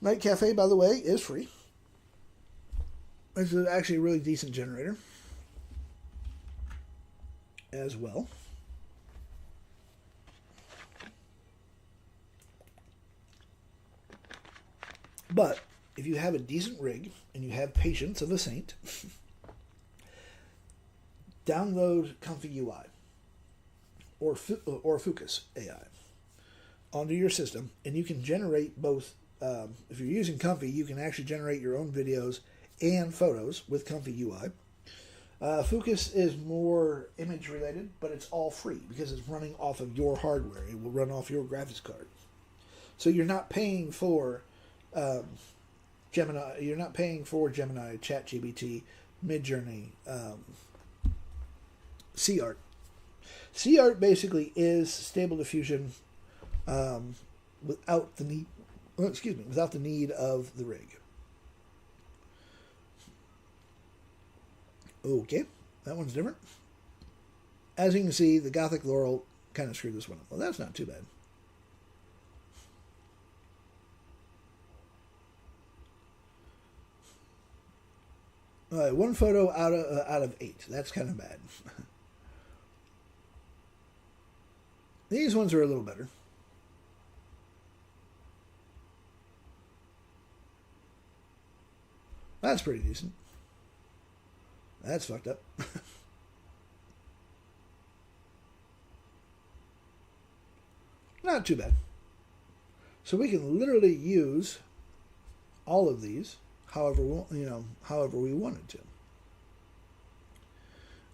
Night Cafe, by the way, is free. It's actually a really decent generator as well. But if you have a decent rig and you have patience of a saint, download Comfy UI or Focus AI onto your system, and you can generate both. If you're using Comfy, you can actually generate your own videos and photos with Comfy UI. Focus is more image related, but it's all free because it's running off of your hardware. It will run off your graphics card. So you're not paying for Gemini. You're not paying for Gemini, ChatGPT, Midjourney, CArt. CArt basically is Stable Diffusion without the need. Without the need of the rig. Okay, that one's different. As you can see, the Gothic Laurel kind of screwed this one up. Well, that's not too bad. All right, 1 photo out of 8. That's kind of bad. These ones are a little better. That's pretty decent. That's fucked up. Not too bad. So we can literally use all of these however we wanted to.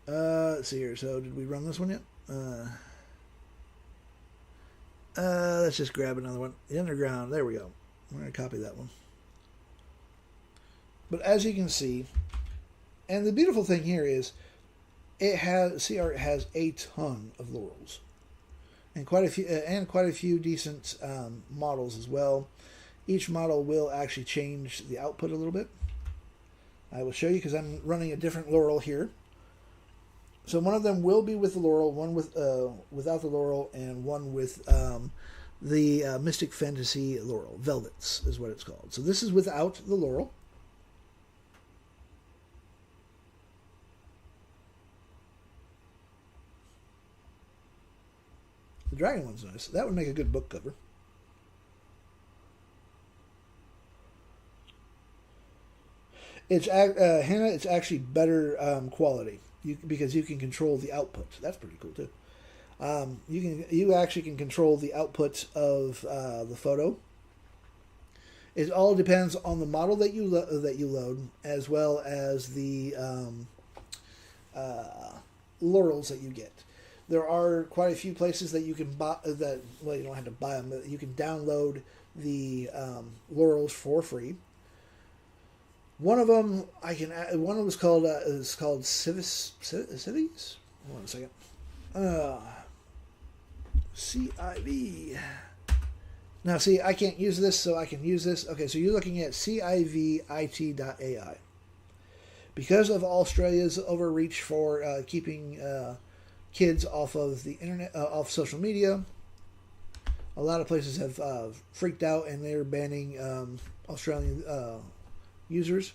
Let's see here. So did we run this one yet? Let's just grab another one. The Underground. There we go. We're going to copy that one. But as you can see, and the beautiful thing here is, CArt has a ton of laurels, and quite a few decent models as well. Each model will actually change the output a little bit. I will show you because I'm running a different laurel here. So one of them will be with the laurel, one with without the laurel, and one with the Mystic Fantasy laurel. Velvets is what it's called. So this is without the laurel. The dragon one's nice. That would make a good book cover. It's Hannah. It's actually better quality because you can control the output. That's pretty cool too. You actually can control the output of the photo. It all depends on the model that you load, as well as the laurels that you get. There are quite a few places that you can buy that. Well, you don't have to buy them, but you can download the laurels for free. One of them One of them is called Civis. Hold on a second. CIV. Now, see, I can't use this, so I can use this. Okay, so you're looking at civit.ai. Because of Australia's overreach for keeping kids off of the internet, off social media, a lot of places have freaked out and they're banning Australian users.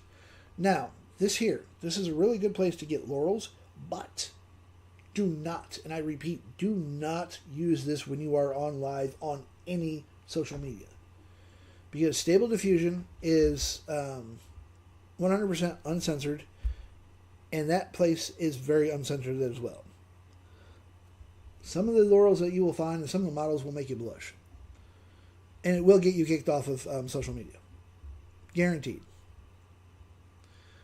Now, this is a really good place to get laurels, but do not, and I repeat, do not use this when you are on live on any social media. Because Stable Diffusion is 100% uncensored, and that place is very uncensored as well. Some of the laurels that you will find and some of the models will make you blush. And it will get you kicked off of social media. Guaranteed.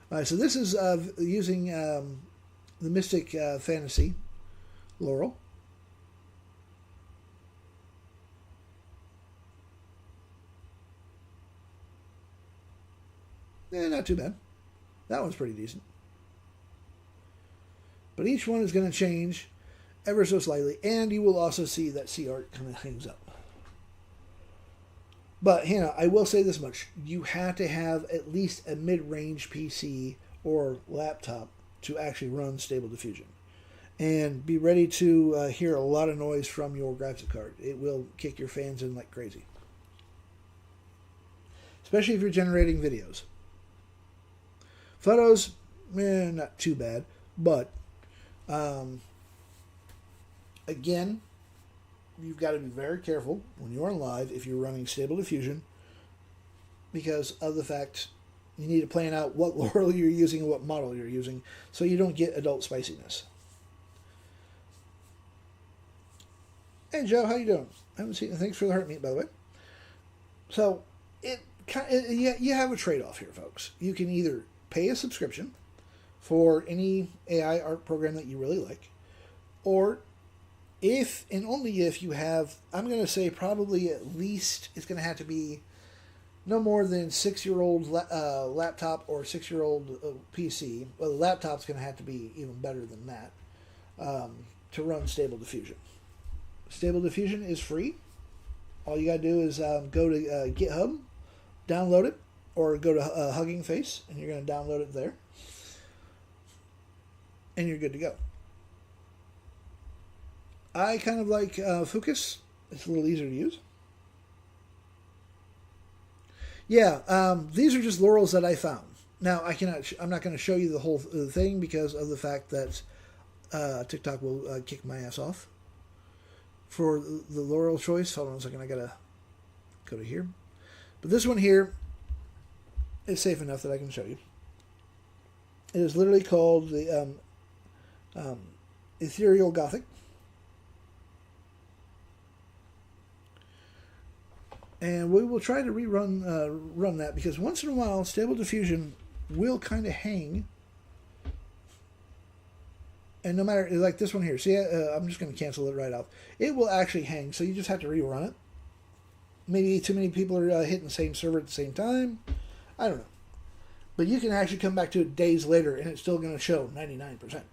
Alright, so this is using the Mystic Fantasy Laurel. Not too bad. That one's pretty decent. But each one is going to change ever so slightly, and you will also see that C art kind of hangs up. But, Hannah, I will say this much. You have to have at least a mid-range PC or laptop to actually run Stable Diffusion. And be ready to hear a lot of noise from your graphics card. It will kick your fans in like crazy. Especially if you're generating videos. Photos, not too bad. But, again, you've got to be very careful when you're on live if you're running Stable Diffusion, because of the fact you need to plan out what laurel you're using and what model you're using so you don't get adult spiciness. Hey Joe, how you doing? I haven't seen. Thanks for the heart meat, by the way. So you have a trade-off here, folks. You can either pay a subscription for any AI art program that you really like, or if and only if you have, I'm going to say probably at least it's going to have to be no more than 6-year-old laptop or 6-year-old PC. Well, the laptop's going to have to be even better than that to run Stable Diffusion. Stable Diffusion is free. All you got to do is go to GitHub, download it, or go to Hugging Face, and you're going to download it there. And you're good to go. I kind of like Focus. It's a little easier to use. Yeah, these are just laurels that I found. Now, I'm not going to show you the whole thing because of the fact that TikTok will kick my ass off for the laurel choice. Hold on a second, I got to go to here. But this one here is safe enough that I can show you. It is literally called the Ethereal Gothic. And we will try to run that because once in a while, Stable Diffusion will kind of hang. And no matter, like this one here, see, I'm just going to cancel it right off. It will actually hang, so you just have to rerun it. Maybe too many people are hitting the same server at the same time. I don't know. But you can actually come back to it days later, and it's still going to show 99%.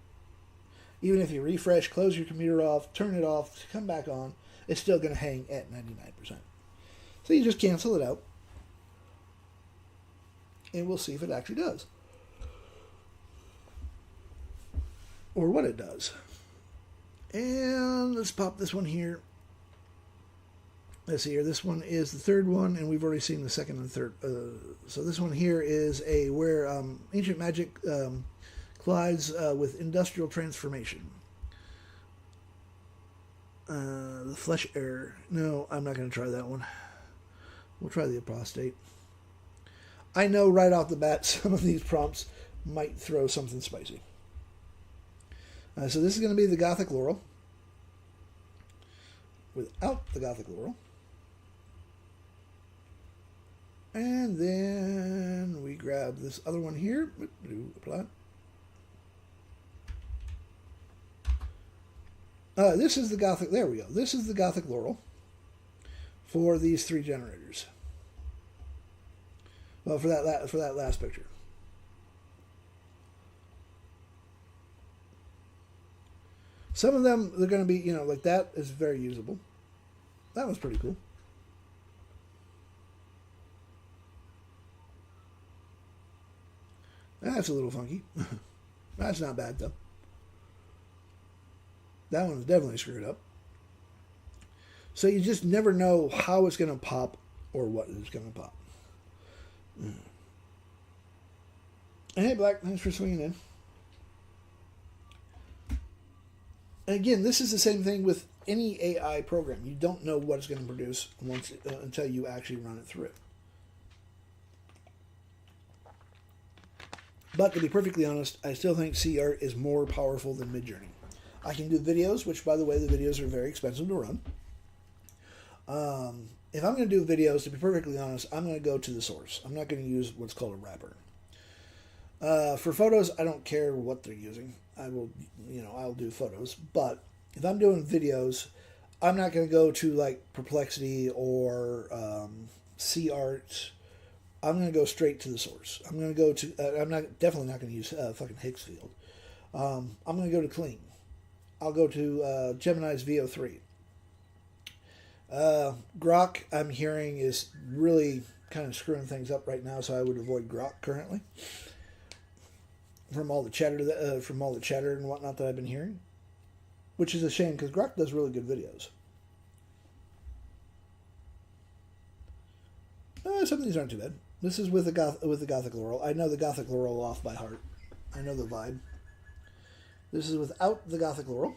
Even if you refresh, close your computer off, turn it off, come back on, it's still going to hang at 99%. So you just cancel it out, and we'll see if it actually does. Or what it does. And let's pop this one here. Let's see here. This one is the third one, and we've already seen the second and third. So this one here is where Ancient Magic collides with Industrial Transformation. The Flesh Error. No, I'm not going to try that one. We'll try the Apostate. I know right off the bat some of these prompts might throw something spicy. So this is going to be the Gothic Laurel. Without the Gothic Laurel. And then we grab this other one here. Apply. This is the Gothic. There we go. This is the Gothic Laurel for these 3 generators. Well, for that last picture. Some of them, they're going to be, like that is very usable. That was pretty cool. That's a little funky. That's not bad, though. That one's definitely screwed up. So you just never know how it's going to pop or what is going to pop. And hey, Black, thanks for swinging in. And again, this is the same thing with any AI program. You don't know what it's going to produce until you actually run it through it. But to be perfectly honest, I still think CArt is more powerful than Midjourney. I can do videos, which, by the way, the videos are very expensive to run. If I'm going to do videos, to be perfectly honest, I'm going to go to the source. I'm not going to use what's called a wrapper. For photos, I don't care what they're using. I'll do photos. But if I'm doing videos, I'm not going to go to like Perplexity or CArt. I'm going to go straight to the source. I'm going to go to. Definitely not going to use fucking Higgsfield. I'm going to go to Clean. I'll go to Gemini's VO3. Grok, I'm hearing, is really kind of screwing things up right now, so I would avoid Grok currently. From all the chatter and whatnot that I've been hearing, which is a shame because Grok does really good videos. Some of these aren't too bad. This is with the Gothic Laurel. I know the Gothic Laurel off by heart. I know the vibe. This is without the Gothic Laurel.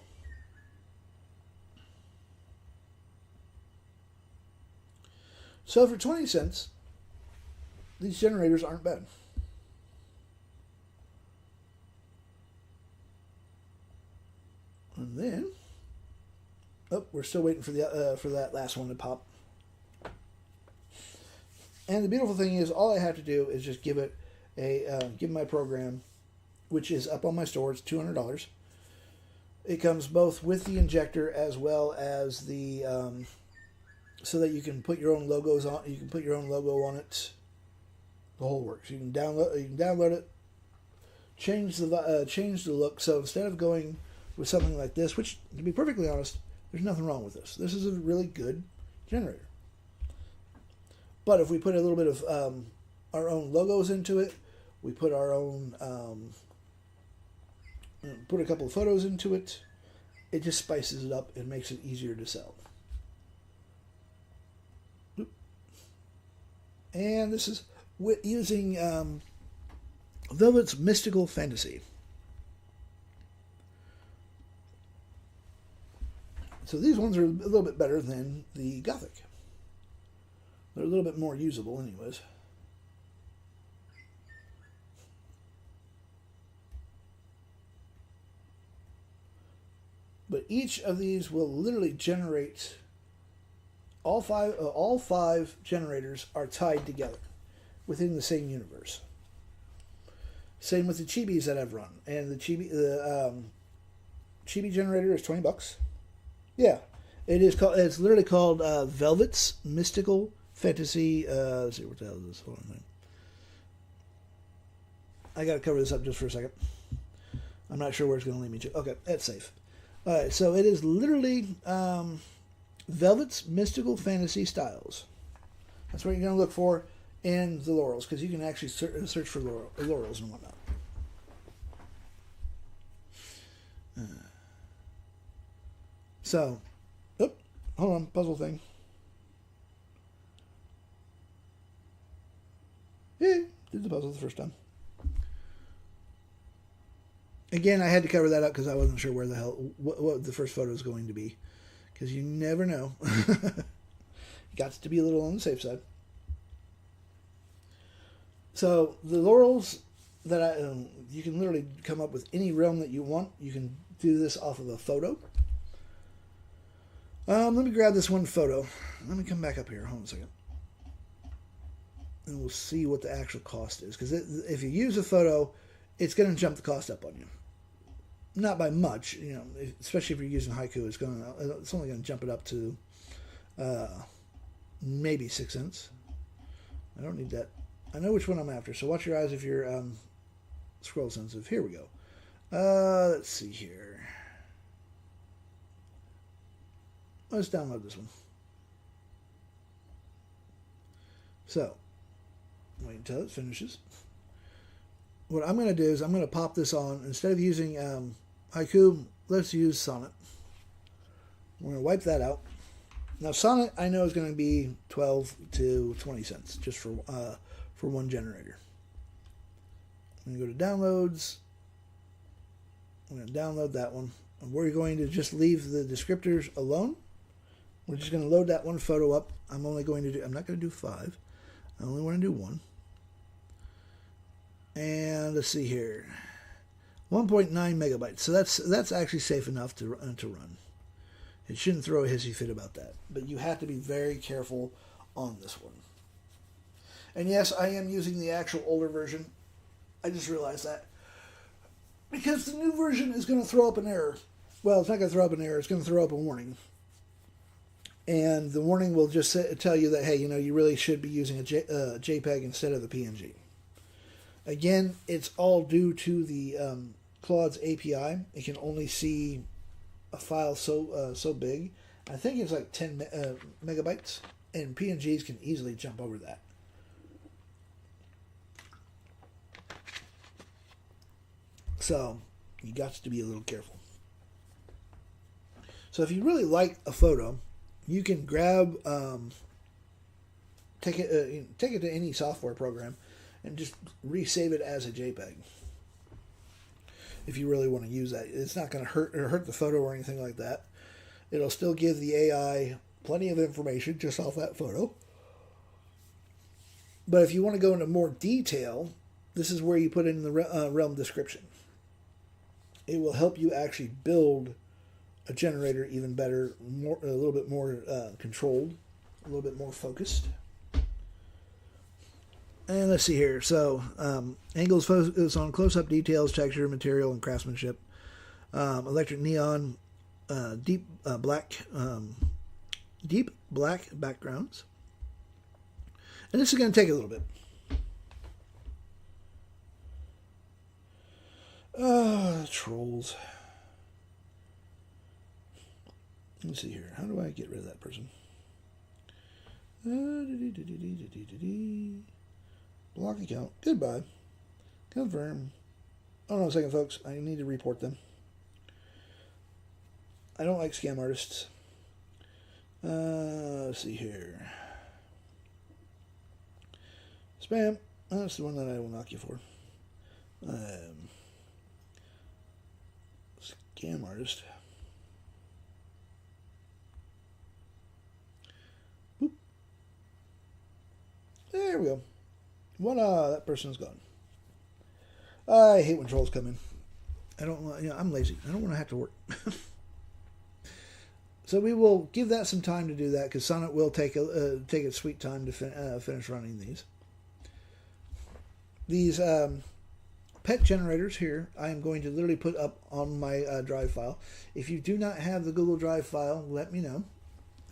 So for 20 cents, these generators aren't bad. And then, we're still waiting for that last one to pop. And the beautiful thing is, all I have to do is just give my program, which is up on my store. It's $200. It comes both with the injector as well as the so that you can put your own logos on. You can put your own logo on it. The whole works. You can download it, change the look. So instead of going with something like this, which, to be perfectly honest, there's nothing wrong with this. This is a really good generator. But if we put a little bit of our own logos into it, we put our own, put a couple of photos into it, it just spices it up and makes it easier to sell. And this is using Velvet's Mystical Fantasy. So these ones are a little bit better than the Gothic. They're a little bit more usable anyways. But each of these will literally generate, all five generators are tied together within the same universe. Same with the Chibis that I've run. And the Chibi generator is $20. Yeah, it is called. It's literally called Velvet's Mystical Fantasy. Let's see, what the hell is this? Hold on a minute. I got to cover this up just for a second. I'm not sure where it's going to lead me to. Okay, that's safe. All right, so it is literally Velvet's Mystical Fantasy Styles. That's what you're going to look for in the Laurels, because you can actually search for Laurels and whatnot. So, hold on, puzzle thing. Yeah, did the puzzle the first time. Again, I had to cover that up because I wasn't sure where the hell, what the first photo is going to be. Because you never know. Got to be a little on the safe side. So, the Laurels that you can literally come up with any realm that you want. You can do this off of a photo. Let me grab this one photo. Let me come back up here. Hold on a second. And we'll see what the actual cost is. Because if you use a photo, it's going to jump the cost up on you. Not by much, especially if you're using haiku. It's only going to jump it up to maybe 6 cents. I don't need that. I know which one I'm after, so watch your eyes if you're scroll sensitive. Here we go. Let's see here. Let's download this one. So, wait until it finishes. what I'm going to do is I'm going to pop this on. Instead of using Haiku, let's use Sonnet. We're going to wipe that out. Now Sonnet I know is going to be 12 to 20 cents just for one generator. I'm going to go to downloads. I'm going to download that one. And we're going to just leave the descriptors alone. We're just going to load that one photo up. I'm not going to do 5. I only want to do 1. And let's see here. 1.9 megabytes. So that's actually safe enough to run. It shouldn't throw a hissy fit about that. But you have to be very careful on this one. And yes, I am using the actual older version. I just realized that. Because the new version is going to throw up an error. Well, it's not going to throw up an error. It's going to throw up a warning. And the warning will just tell you that, hey, you really should be using a JPEG instead of the PNG. Again, it's all due to the Claude's API. It can only see a file so big. I think it's like 10 megabytes. And PNGs can easily jump over that. So, you got to be a little careful. So if you really like a photo, you can grab, take it to any software program, and just resave it as a JPEG. If you really want to use that, it's not going to hurt the photo or anything like that. It'll still give the AI plenty of information just off that photo. But if you want to go into more detail, this is where you put in the realm description. It will help you actually build a generator even better, a little bit more controlled, a little bit more focused. And let's see here. So, angles focus on close-up details, texture, material, and craftsmanship. Electric neon, deep black backgrounds. And this is going to take a little bit. Trolls. Let's see here. How do I get rid of that person? Block account. Goodbye. Confirm. Hold on a second, folks. I need to report them. I don't like scam artists. Let's see here. Spam. That's the one that I will knock you for. Scam artist. Boop. There we go. Voila, that person's gone. I hate when trolls come in. I don't want, I'm lazy. I don't want to have to work. So we will give that some time to do that because Sonnet will take its sweet time to finish running these. These pet generators here, I am going to literally put up on my drive file. If you do not have the Google Drive file, let me know.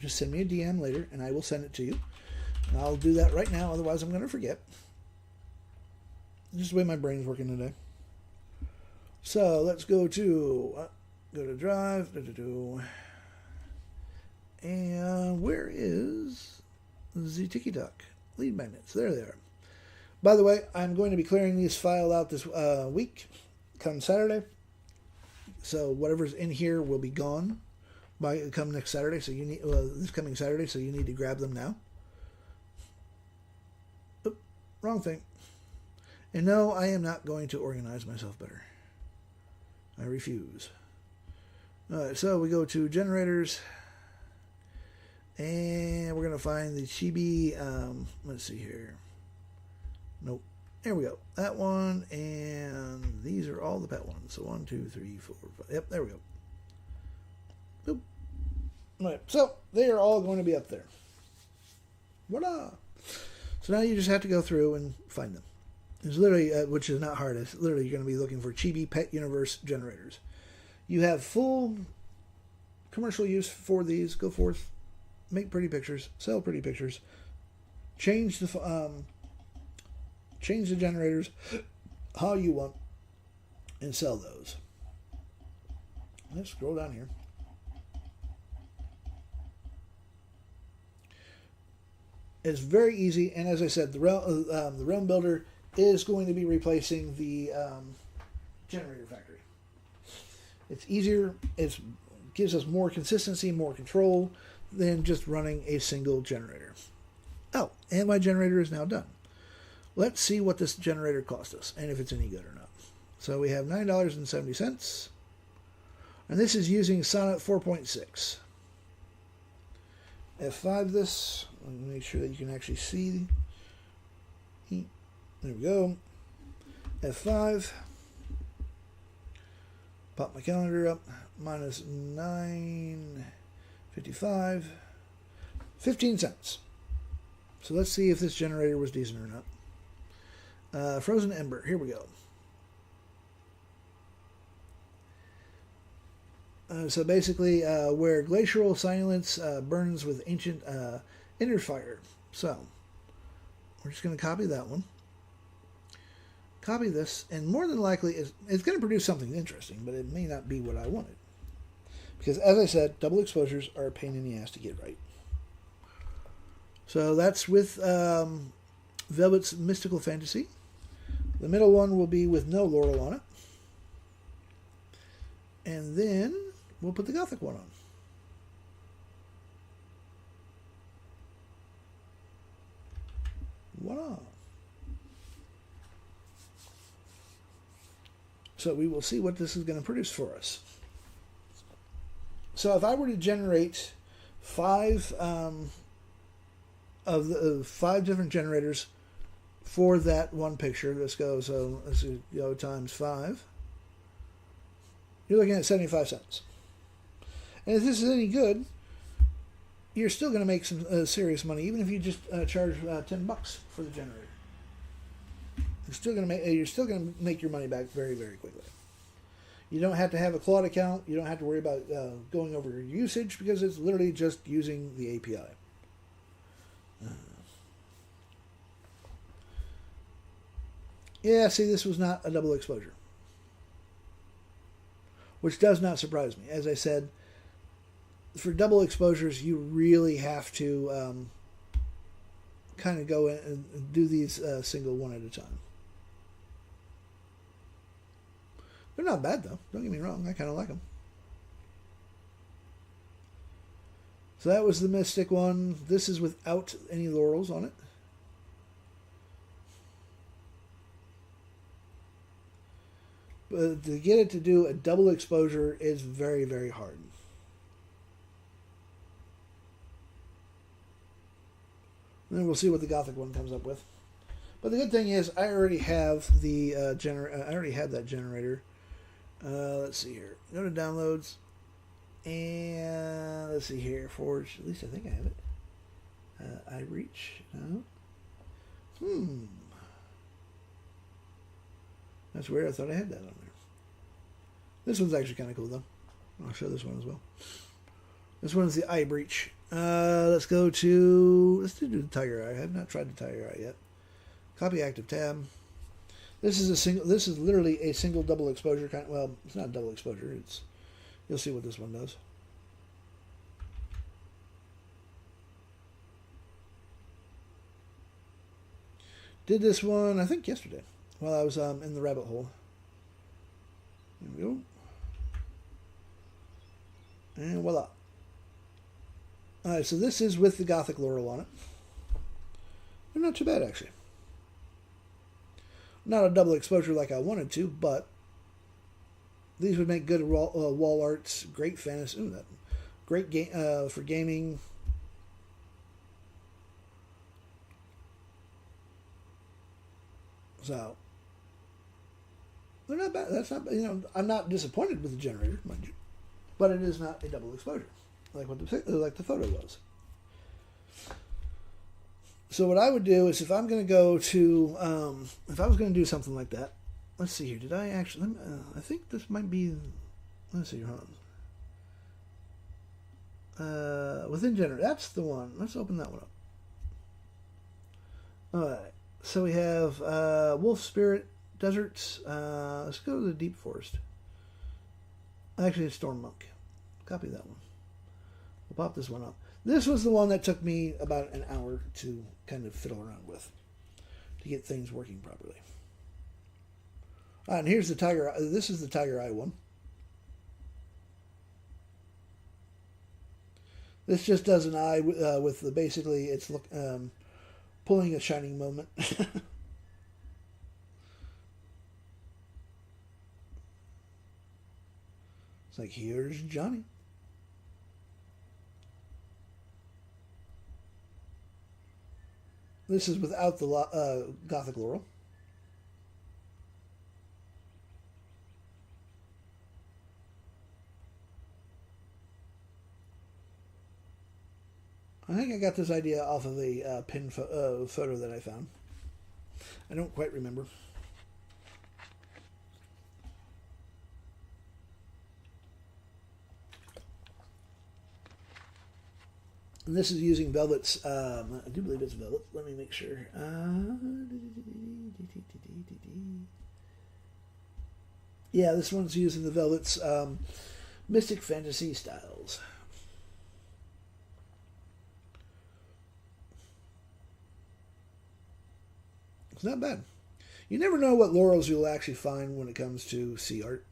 Just send me a DM later and I will send it to you. And I'll do that right now, otherwise I'm going to forget. Just the way my brain's working today. So let's go to Drive. And where is the TikTok lead magnets? There they are. By the way, I'm going to be clearing this file out this week, come Saturday. So whatever's in here will be gone come next Saturday. So you need this coming Saturday. So you need to grab them now. Oop, wrong thing. And no, I am not going to organize myself better. I refuse. All right, so we go to generators. And we're going to find the chibi, let's see here. Nope. There we go. That one, and these are all the pet ones. So 1, 2, 3, 4, 5. Yep, there we go. Boop. All right, so they are all going to be up there. Voila! So now you just have to go through and find them. It's literally, which is not hard. It's literally you're going to be looking for Chibi Pet Universe generators. You have full commercial use for these. Go forth. Make pretty pictures, sell pretty pictures, change the generators how you want, and sell those. Let's scroll down here. It's very easy, and as I said, the realm builder is going to be replacing the generator factory. It's easier. It gives us more consistency, more control than just running a single generator. Oh, and my generator is now done. Let's see what this generator cost us and if it's any good or not. So we have $9.70. And this is using Sonnet 4.6. F5 this. Let me make sure that you can actually see. There we go. F5. Pop my calendar up. Minus 9.55. 15 cents. So let's see if this generator was decent or not. Frozen Ember. Here we go. So basically, where glacial silence burns with ancient inner fire. So we're just going to copy that one. Copy this, and more than likely, it's going to produce something interesting, but it may not be what I wanted. Because, as I said, double exposures are a pain in the ass to get right. So that's with Velvet's Mystical Fantasy. The middle one will be with no Laurel on it. And then we'll put the Gothic one on. Voila. So we will see what this is going to produce for us. So if I were to generate 5 of the 5 different generators for that one picture, let's go times 5. You're looking at 75 cents. And if this is any good, you're still going to make some serious money, even if you just charge $10 for the generator. You're still going to make your money back very, very quickly. You don't have to have a Claude account. You don't have to worry about going over your usage because it's literally just using the API. Yeah, see, this was not a double exposure, which does not surprise me. As I said, for double exposures, you really have to kind of go in and do these single one at a time. They're not bad, though. Don't get me wrong. I kind of like them. So that was the Mystic one. This is without any laurels on it. But to get it to do a double exposure is very, very hard. And then we'll see what the Gothic one comes up with. But the good thing is, I already have the I already have that generator. Let's see here. Go to downloads, and let's see here. Forge. At least I think I have it. iReach. No. That's weird. I thought I had that on there. This one's actually kind of cool, though. I'll show this one as well. This one is the iBreach. Let's do the Tiger Eye. I have not tried the Tiger Eye yet. Copy active tab. This is literally a single double exposure kind. Well, it's not double exposure. You'll see what this one does. Did this one, I think, yesterday while I was in the rabbit hole. There we go. And voila. Alright, so this is with the Gothic Laurel on it. They're not too bad, actually. Not a double exposure like I wanted to, but these would make good wall arts. Great fantasy. Ooh, great game for gaming. So they're not bad. That's not, I'm not disappointed with the generator, mind you, but it is not a double exposure like the photo was. So what I would do is, if I'm going to go to, if I was going to do something like that, let's see here. Did I actually? I think this might be. Let's see. Hold on. Within generator, that's the one. Let's open that one up. All right. So we have Wolf Spirit Deserts. Let's go to the Deep Forest. Actually, it's Storm Monk. Copy that one. We'll pop this one up. This was the one that took me about an hour to kind of fiddle around with. to get things working properly. And here's the tiger. This is the tiger eye one. This just does an eye with the basically it's pulling a shining moment. It's like, here's Johnny. This is without the Gothic Laurel. I think I got this idea off of a pin photo that I found. I don't quite remember. And this is using Velvet's, I do believe it's Velvet. Let me make sure. Yeah, this one's using the Velvet's Mystic Fantasy styles. It's not bad. You never know what laurels you'll actually find when it comes to sea art.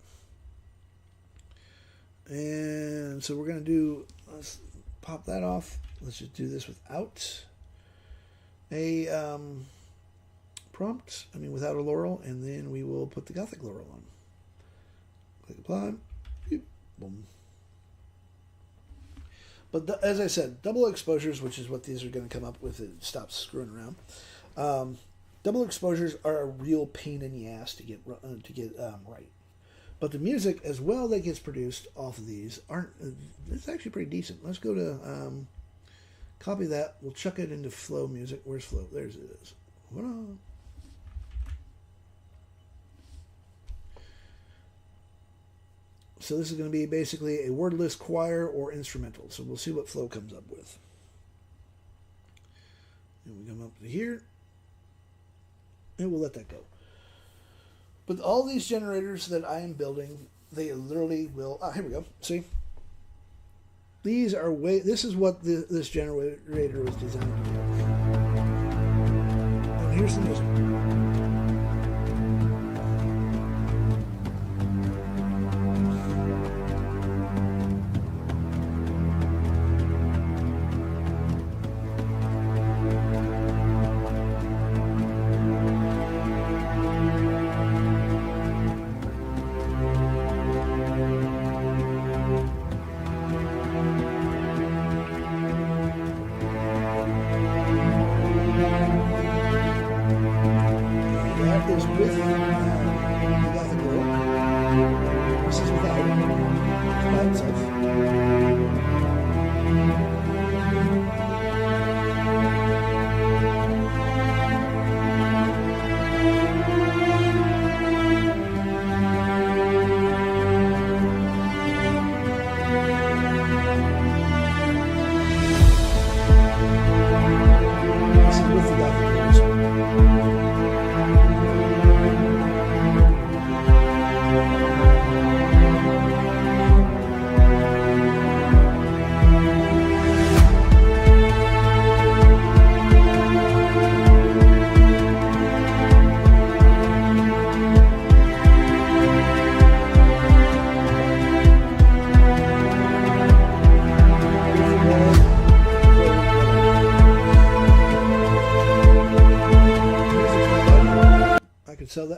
And so we're going to do, let's pop that off. Let's just do this without a prompt. I mean, without a laurel. And then we will put the Gothic laurel on. Click apply. Boom. But as I said, double exposures, which is what these are going to come up with. It stops screwing around. Double exposures are a real pain in the ass to get right. But the music, as well, that gets produced off of these it's actually pretty decent. Let's go to copy that. We'll chuck it into Flow Music. Where's Flow? There's it is. Voila. So this is going to be basically a wordless choir or instrumental. So we'll see what Flow comes up with. And we come up to here. And we'll let that go. But all these generators that I am building, they literally will... here we go. See? These are this is what this generator was designed to do. And here's the music.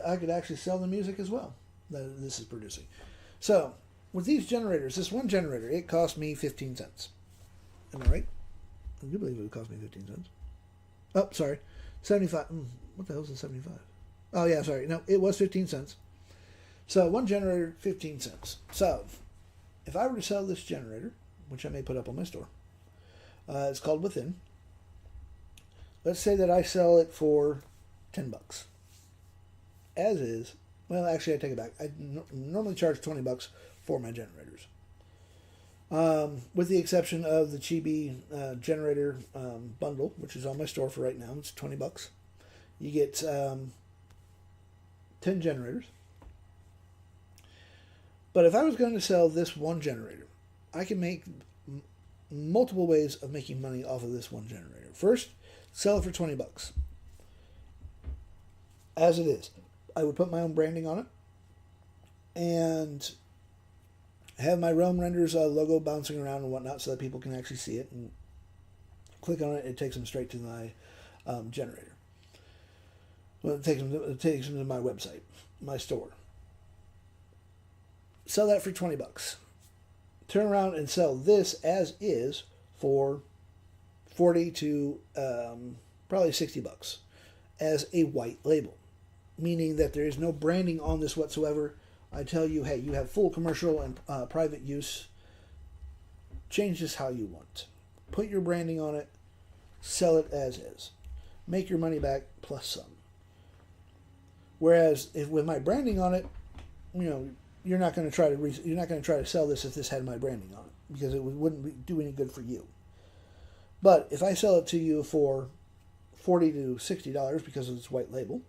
I could actually sell the music as well that this is producing. So with these generators, this one generator, it cost me 15 cents. Am I right? I do believe it would cost me 15 cents. Oh, sorry. 75. What the hell is it, 75? Oh, yeah, sorry. No, it was 15 cents. So one generator, 15 cents. So if I were to sell this generator, which I may put up on my store, it's called Within. Let's say that I sell it for 10 bucks. As is, well, actually, I take it back. I normally charge 20 bucks for my generators. With the exception of the Chibi generator bundle, which is on my store for right now. It's 20 bucks. You get 10 generators. But if I was going to sell this one generator, I can make multiple ways of making money off of this one generator. First, sell it for 20 bucks. as it is. I would put my own branding on it and have my Realm Renders logo bouncing around and whatnot so that people can actually see it and click on it. It takes them straight to my generator. Well, it takes them to my website, my store. Sell that for $20. Turn around and sell this as is for 40 to probably $60 as a white label, meaning that there is no branding on this whatsoever. I tell you, hey, you have full commercial and private use. Change this how you want. Put your branding on it. Sell it as is. Make your money back plus some. Whereas if with my branding on it, you're not going to try to sell this if this had my branding on it, because it wouldn't do any good for you. But if I sell it to you for $40 to $60 because of its white label,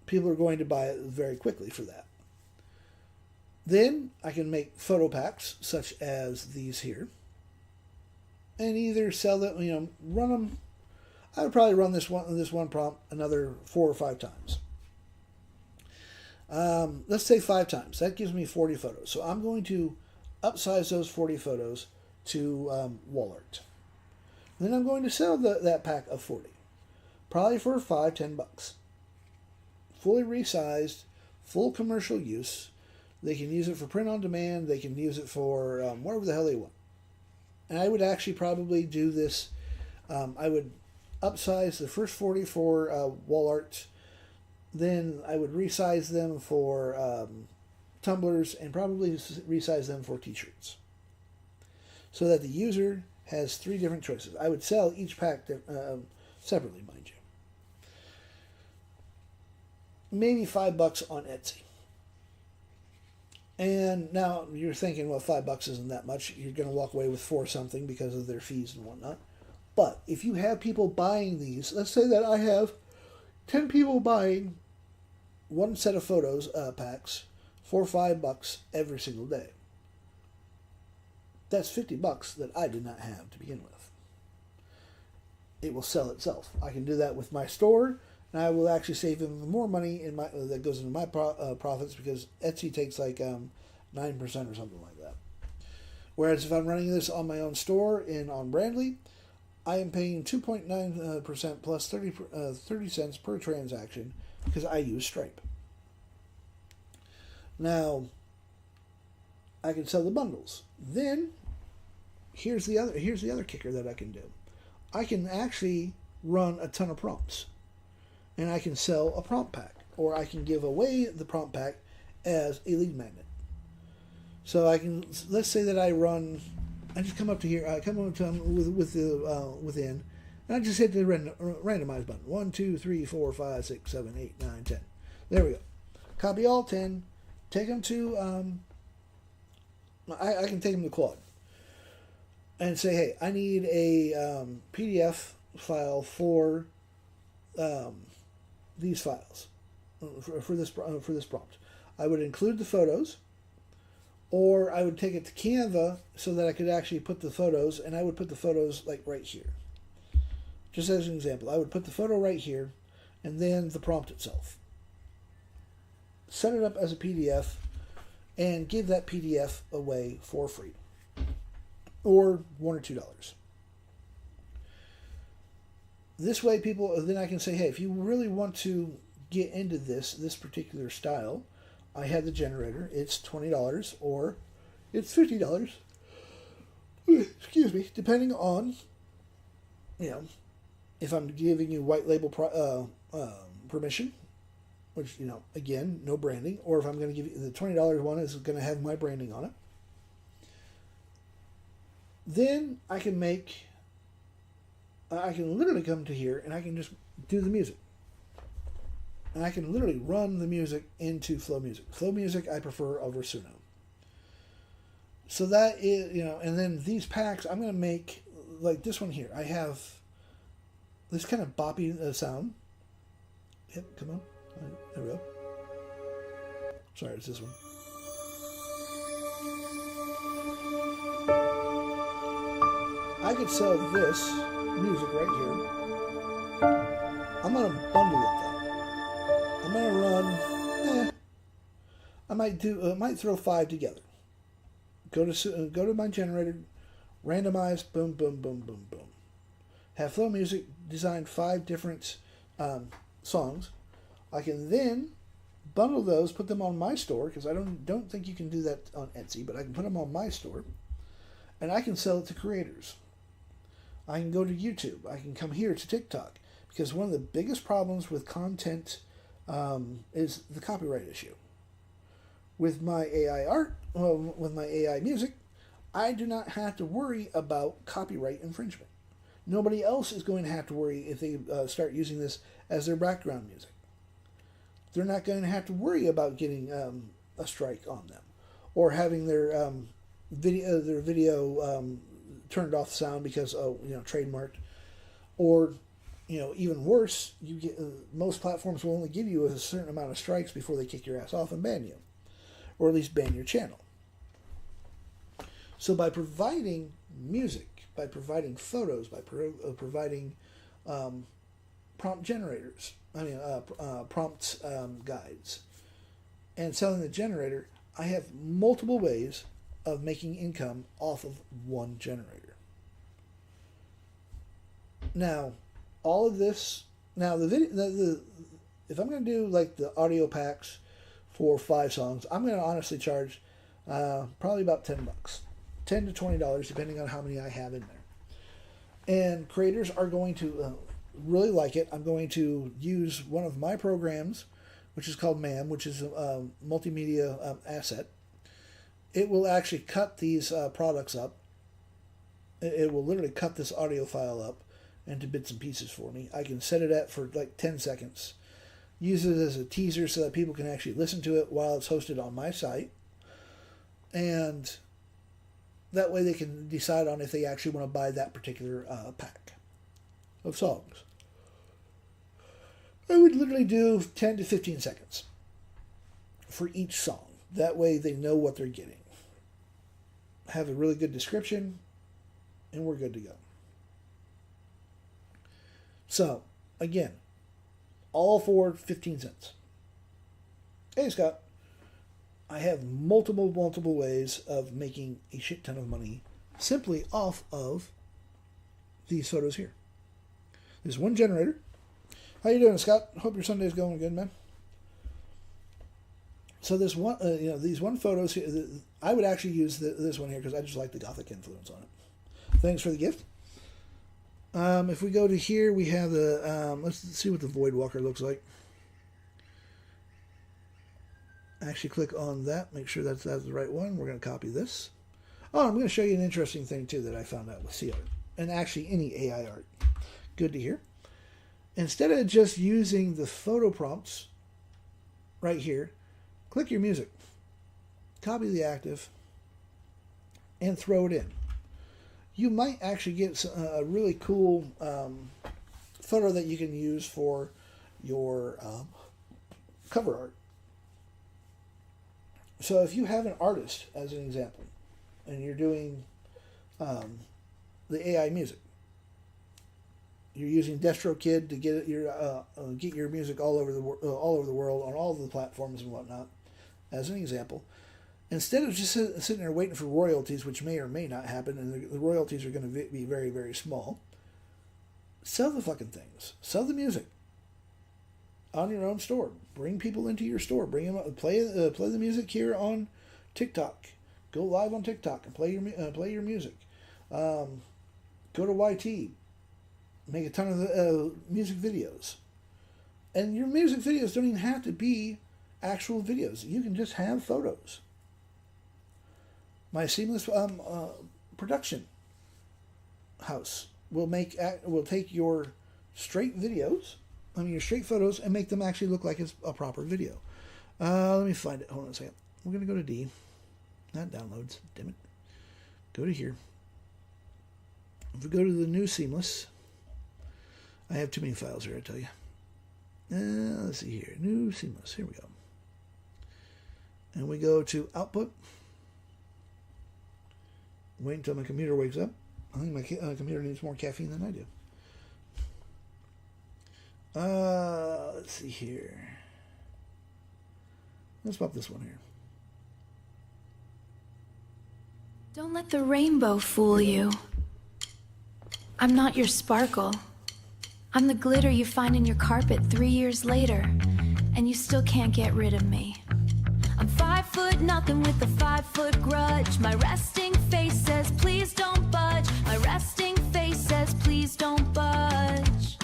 people are going to buy it very quickly for that. Then I can make photo packs such as these here, and either sell them, run them. I would probably run this one prompt another 4 or 5 times. Let's say 5 times. That gives me 40 photos. So I'm going to upsize those 40 photos to wall art. Then I'm going to sell that pack of 40, probably for $5-10. Fully resized, full commercial use. They can use it for print on demand. They can use it for whatever the hell they want. And I would actually probably do this. I would upsize the first 40 for wall art. Then I would resize them for tumblers and probably resize them for t-shirts. So that the user has 3 different choices. I would sell each pack separately, mind you. Maybe $5 on Etsy. And now you're thinking, well, $5 isn't that much. You're going to walk away with 4 something because of their fees and whatnot. But if you have people buying these, let's say that I have 10 people buying one set of photos packs for $5 every single day. That's $50 that I did not have to begin with. It will sell itself. I can do that with my store, and I will actually save even more money in my that goes into my profits, because Etsy takes like 9% or something like that. Whereas if I'm running this on my own store and on Brandly, I am paying 2.9% plus 30 cents per transaction because I use Stripe. Now, I can sell the bundles. Then, here's the other kicker that I can do. I can actually run a ton of prompts, and I can sell a prompt pack, or I can give away the prompt pack as a lead magnet. So let's say that I just come up to here, I come up to within, and I just hit the randomize button. 1, 2, 3, 4, 5, 6, 7, 8, 9, 10. There we go. Copy all 10. Take them to, I can take them to Claude and say, hey, I need a PDF file for these files for this prompt. I would include the photos, or I would take it to Canva so that I could actually put the photos, and I would put the photos like right here. Just as an example, I would put the photo right here, and then the prompt itself. Set it up as a PDF, and give that PDF away for free, or $1 or $2. This way, then I can say, hey, if you really want to get into this particular style, I have the generator. It's $20 or it's $50. Excuse me, depending on, if I'm giving you white label permission, which, again, no branding, or if I'm going to give you the $20 one is going to have my branding on it. Then I can literally come to here and I can just do the music. And I can literally run the music into Flow Music. Flow Music I prefer over Suno. So that is, and then these packs, I'm going to make, like this one here. I have this kind of boppy sound. Yep, come on. There we go. Sorry, it's this one. I could sell this music right here. I'm going to bundle it though. I'm gonna run. I might throw 5 together. Go to my generator, randomize, boom, boom, boom, boom, boom. Have flow music design 5 different songs. I can then bundle those, put them on my store, because I don't think you can do that on Etsy, but I can put them on my store, and I can sell it to creators. I can go to YouTube. I can come here to TikTok, because one of the biggest problems with content is the copyright issue. With my AI art, with my AI music, I do not have to worry about copyright infringement. Nobody else is going to have to worry if they start using this as their background music. They're not going to have to worry about getting a strike on them, or having their video turned off sound because trademarked, or even worse, you get most platforms will only give you a certain amount of strikes before they kick your ass off and ban you, or at least ban your channel. So by providing music, by providing photos, by providing prompt generators, prompt guides, and selling the generator, I have multiple ways of making income off of one generator. Now, all of this, if I'm going to do like the audio packs for 5 songs, I'm going to honestly charge probably about $10, $10 to $20, depending on how many I have in there. And creators are going to really like it. I'm going to use one of my programs, which is called MAM, which is a multimedia asset. It will actually cut these products up. It will literally cut this audio file up into bits and pieces for me. I can set it at for like 10 seconds. Use it as a teaser so that people can actually listen to it while it's hosted on my site. And that way they can decide on if they actually want to buy that particular pack of songs. I would literally do 10 to 15 seconds for each song. That way they know what they're getting. Have a really good description, and we're good to go. So, again, all for 15 cents. Hey, Scott. I have multiple ways of making a shit ton of money simply off of these photos here. There's one generator. How you doing, Scott? Hope your Sunday's going good, man. So this one, these one photos here, I would actually use this one here because I just like the Gothic influence on it. Thanks for the gift. If we go to here, we have the, let's see what the Void Walker looks like. Actually click on that, make sure that's the right one. We're going to copy this. Oh, I'm going to show you an interesting thing too that I found out with C art, and actually any AI art. Good to hear. Instead of just using the photo prompts right here, click your music, copy the active, and throw it in. You might actually get a really cool photo that you can use for your cover art. So if you have an artist, as an example, and you're doing the AI music, you're using DestroKid to get your music all over the world on all of the platforms and whatnot, as an example. Instead of just sitting there waiting for royalties, which may or may not happen, and the royalties are going to be very, very small, sell the fucking things. Sell the music on your own store. Bring people into your store. Bring them up. Play the music here on TikTok. Go live on TikTok and play your music. Go to YT. Make a ton of music videos. And your music videos don't even have to be actual videos. You can just have photos. My seamless production house will take your straight videos, your straight photos, and make them actually look like it's a proper video. Let me find it. Hold on a second. We're going to go to D. Not downloads. Damn it. Go to here. If we go to the new seamless, I have too many files here, I tell you. Let's see here. New seamless. Here we go. And we go to output. Wait until my computer wakes up. I think my computer needs more caffeine than I do. Let's see here. Let's pop this one here. Don't let the rainbow fool you. I'm not your sparkle. I'm the glitter you find in your carpet 3 years later, and you still can't get rid of me. I'm 5'0" with a 5-foot grudge. My resting face says, please don't budge. My resting face says, please don't budge.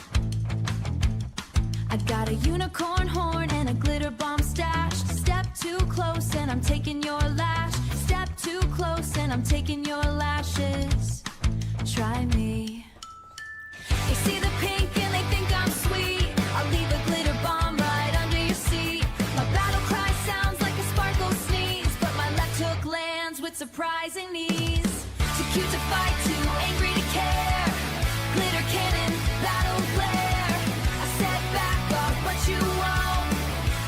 I got a unicorn horn and a glitter bomb stashed. Step too close and I'm taking your lash. Step too close and I'm taking your lashes. Try me. They see the pink and they think I'm sweet. I'll leave a glitter bomb right under your seat. My battle cry sounds like a sparkle sneeze, but my left hook lands with surprising knees. Too cute to fight, too angry to care. Glitter cannon, battle glare. I said back off, but you won't.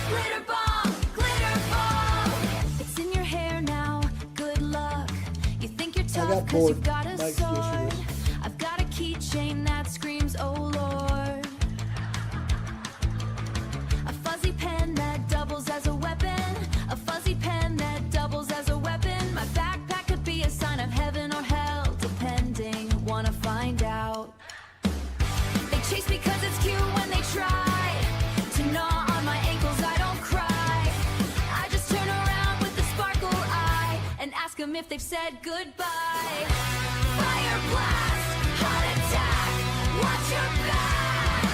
Glitter bomb, glitter bomb. It's in your hair now, good luck. You think you're tough cause you've got a sword. I've got a keychain that screams, oh Lord. A fuzzy pen that doubles as a weapon. A fuzzy pen that doubles as a weapon. My backpack could be a sign of heaven or hell, depending, wanna find out. They chase me cause it's cute when they try to gnaw on my ankles, I don't cry. I just turn around with the sparkle eye and ask them if they've said goodbye. Fire blast, heart attack, watch your back.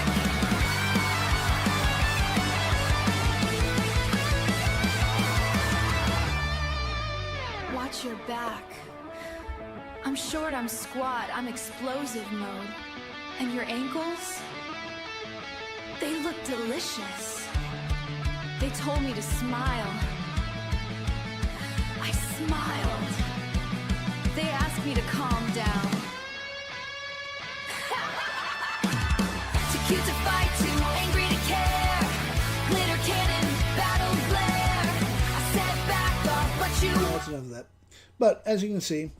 Watch your back. I'm short, I'm squat, I'm explosive mode. And your ankles? They look delicious. They told me to smile. I smiled. They asked me to calm down. Too cute to fight, too angry to care. Glitter cannon, battle glare. I said back off, but you... That's enough of that. But as you can see,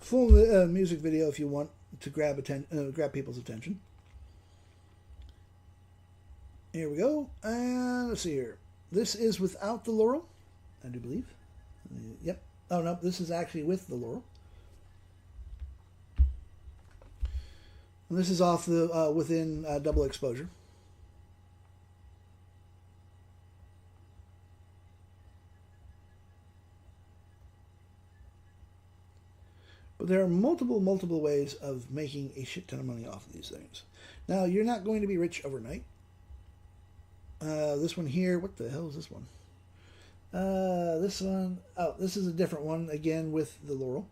full music video if you want to grab people's attention. Here we go. And let's see here. This is without the laurel, I do believe. Yep. Oh no, this is actually with the laurel. And this is off the within double exposure. But there are multiple ways of making a shit ton of money off of these things. Now, you're not going to be rich overnight. This one here, what the hell is this one? This one, oh, this is a different one, again with the laurel.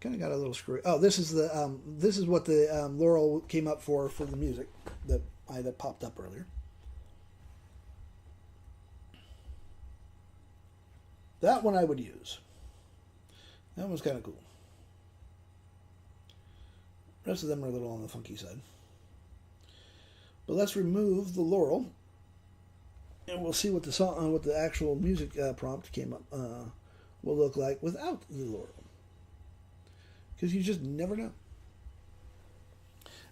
Kind of got a little screwy. Oh, this is the this is what the laurel came up for the music that I had popped up earlier. That one I would use. That one's kind of cool. The rest of them are a little on the funky side. But let's remove the laurel, and we'll see what the song, what the actual music prompt came up will look like without the laurel. Because you just never know.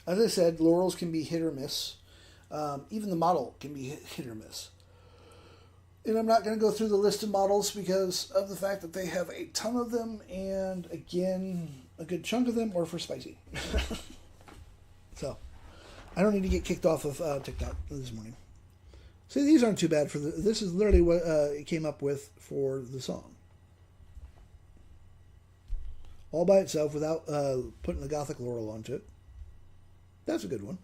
As I said, laurels can be hit or miss. Even the model can be hit or miss. And I'm not going to go through the list of models because of the fact that they have a ton of them, and again, a good chunk of them are for spicy. So, I don't need to get kicked off of TikTok this morning. See, these aren't too bad for this is literally what it came up with for the song. All by itself without putting the gothic laurel onto it. That's a good one.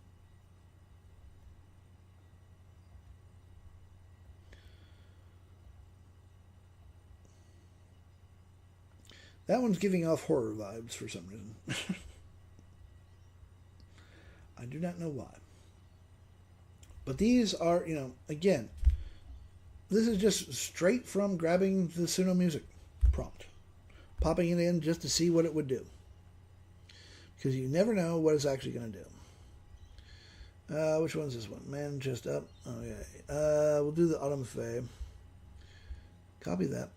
That one's giving off horror vibes for some reason. I do not know why. But these are, you know, again, this is just straight from grabbing the Suno Music prompt. Popping it in just to see what it would do. Because you never know what it's actually going to do. Which one's this one? Man just up. Okay. We'll do the Autumn Fae. Copy that.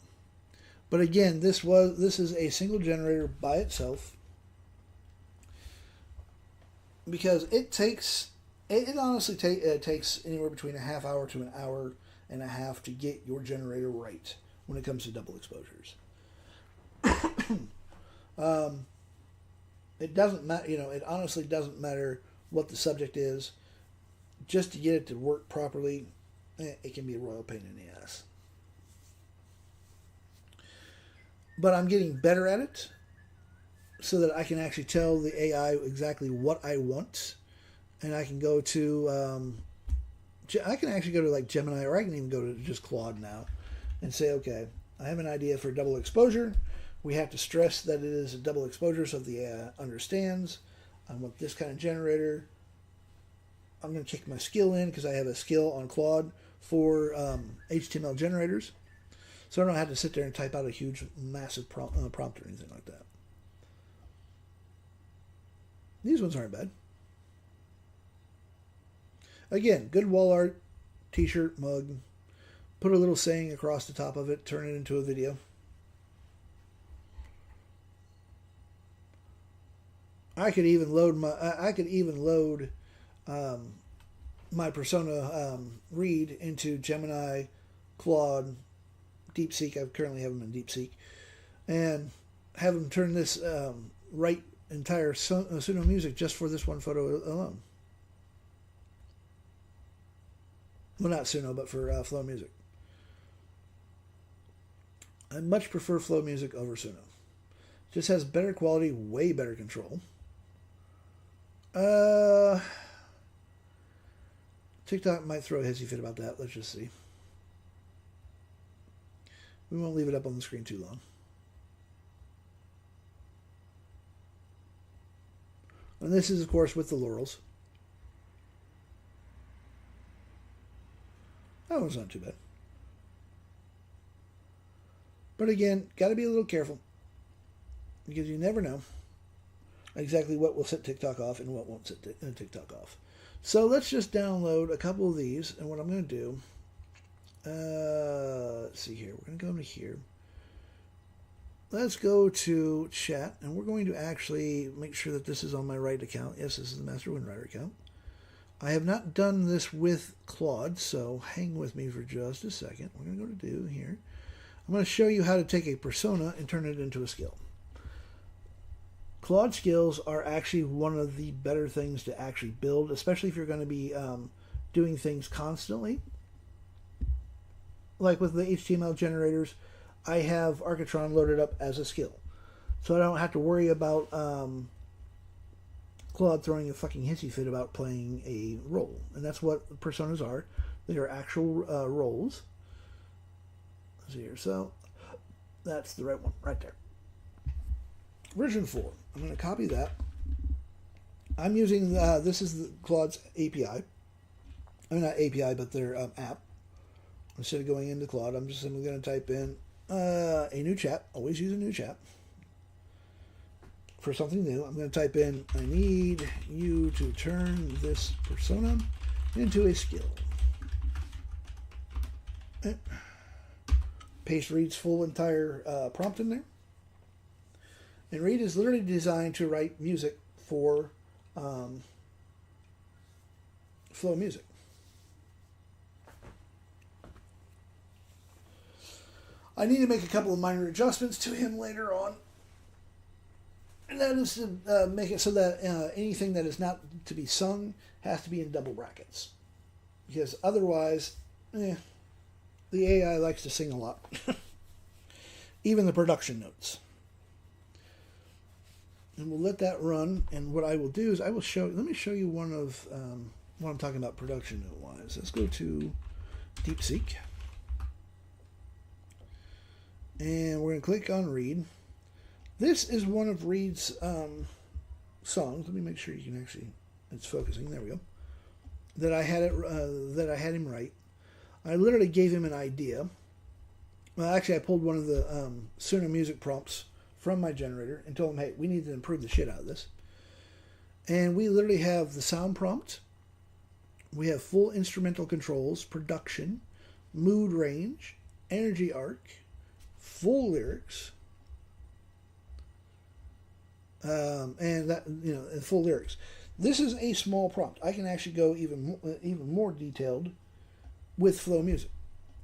But again, this is a single generator by itself. Because it honestly takes anywhere between a half hour to an hour and a half to get your generator right when it comes to double exposures. It doesn't matter, it honestly doesn't matter what the subject is. Just to get it to work properly, it can be a royal pain in the ass. But I'm getting better at it so that I can actually tell the AI exactly what I want. And I can go to, I can actually go to like Gemini, or I can even go to just Claude now and say, okay, I have an idea for double exposure. We have to stress that it is a double exposure so the AI understands. I want this kind of generator. I'm going to kick my skill in because I have a skill on Claude for HTML generators. So I don't have to sit there and type out a huge, massive prompt or anything like that. These ones aren't bad. Again, good wall art, t-shirt, mug. Put a little saying across the top of it, turn it into a video. I could even load my persona read into Gemini, Claude, DeepSeek. I currently have them in DeepSeek, and have them turn this write entire Suno music just for this one photo alone. Well, not Suno, but for Flow Music. I much prefer Flow Music over Suno. Just has better quality, way better control. TikTok might throw a hissy fit about that. Let's just see. We won't leave it up on the screen too long. And this is, of course, with the laurels. That one's not too bad. But again, got to be a little careful, because you never know exactly what will set TikTok off and what won't set TikTok off. So let's just download a couple of these, and what I'm going to do, let's see here. We're going to go into here. Let's go to chat, and we're going to actually make sure that this is on my right account. Yes, this is the Master Windrider account. I have not done this with Claude, so hang with me for just a second. We're going to go to do here. I'm going to show you how to take a persona and turn it into a skill. Claude skills are actually one of the better things to actually build, especially if you're going to be doing things constantly. Like with the HTML generators, I have Architron loaded up as a skill. So I don't have to worry about Claude throwing a fucking hissy fit about playing a role. And that's what personas are. They are actual roles. Let's see here. So that's the right one right there. Version 4. I'm going to copy that. I'm using, this is Claude's API. I mean, not API, but their app. Instead of going into Claude, I'm just simply going to type in a new chat. Always use a new chat. For something new, I'm going to type in, I need you to turn this persona into a skill. And paste Reed's full entire prompt in there. And Reed is literally designed to write music for Flow Music. I need to make a couple of minor adjustments to him later on. And that is to make it so that anything that is not to be sung has to be in double brackets. Because otherwise, the AI likes to sing a lot. Even the production notes. And we'll let that run. And what I will do is I will show, let me show you one of what I'm talking about production note wise. Let's go to DeepSeek. And we're going to click on Reed. This is one of Reed's songs. Let me make sure you can actually, it's focusing. There we go. That I had him write. I literally gave him an idea. Well, actually, I pulled one of the Suno music prompts from my generator and told him, hey, we need to improve the shit out of this. And we literally have the sound prompt. We have full instrumental controls, production, mood range, energy arc, full lyrics, and that, full lyrics. This is a small prompt. I can actually go even more detailed with Flow Music.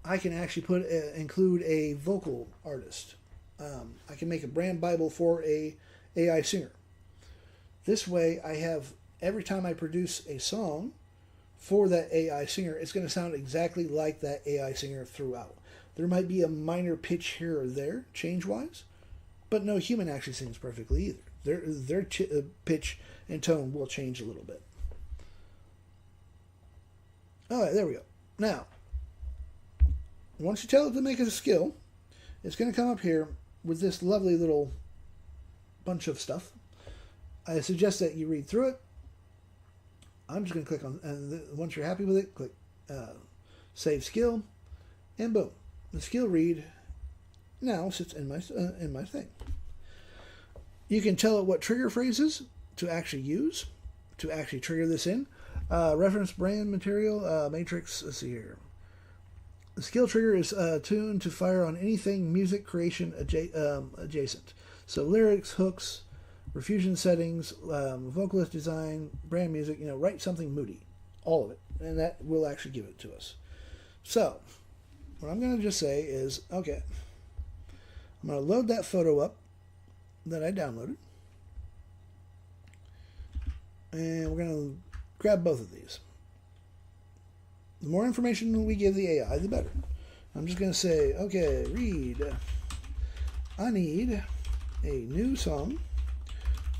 I can actually include a vocal artist. I can make a brand Bible for a AI singer. This way, I have every time I produce a song for that AI singer, it's going to sound exactly like that AI singer throughout. There might be a minor pitch here or there, change-wise, but no human actually sings perfectly either. Their pitch and tone will change a little bit. All right, there we go. Now, once you tell it to make a skill, it's going to come up here with this lovely little bunch of stuff. I suggest that you read through it. I'm just going to click on, and once you're happy with it, click Save Skill, and boom. The skill read now sits in my thing. You can tell it what trigger phrases to actually use, to actually trigger this in. Reference brand material, matrix, let's see here. The skill trigger is tuned to fire on anything music creation adjacent. So lyrics, hooks, refusion settings, vocalist design, brand music, write something moody. All of it. And that will actually give it to us. So, what I'm going to just say is, okay, I'm going to load that photo up that I downloaded. And we're going to grab both of these. The more information we give the AI, the better. I'm just going to say, okay, read. I need a new song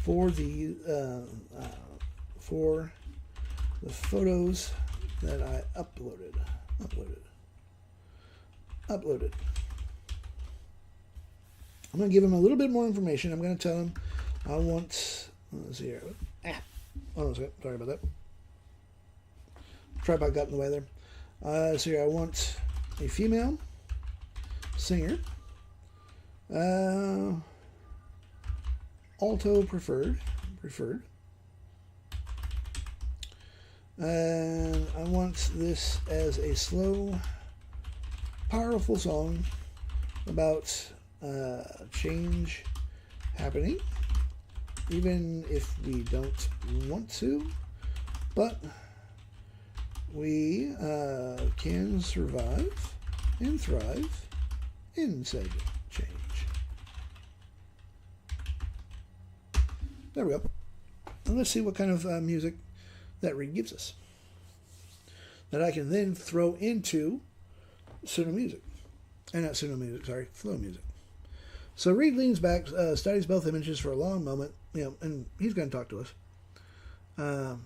for the photos that I uploaded. I'm going to give him a little bit more information. I'm going to tell him I want. Let's see here. Hold on a second. Sorry about that. Tripod got in the way there. So here I want a female singer. Alto preferred. And I want this as a slow, powerful song about change happening, even if we don't want to, but we can survive and thrive in said change. There we go. And let's see what kind of music that read gives us, that I can then throw into Suno Music. Not Suno Music, sorry, Flow Music. So Reed leans back, studies both images for a long moment, and he's going to talk to us.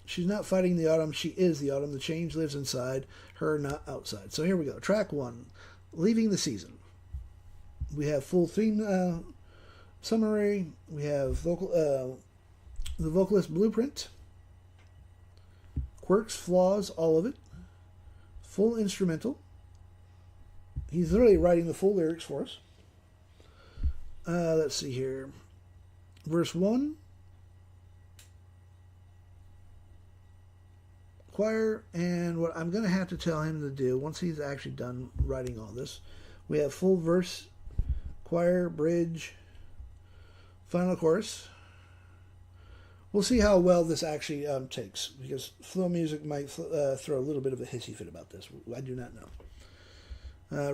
She's not fighting the autumn, she is the autumn. The change lives inside her, not outside. So here we go. Track 1, Leaving the Season. We have full theme summary. We have the vocalist blueprint. Quirks, flaws, all of it. Full instrumental. He's literally writing the full lyrics for us. Let's see here. Verse 1. Choir, and what I'm going to have to tell him to do once he's actually done writing all this, we have full verse, choir, bridge, final chorus. We'll see how well this actually takes, because Flow Music might throw a little bit of a hissy fit about this. I do not know.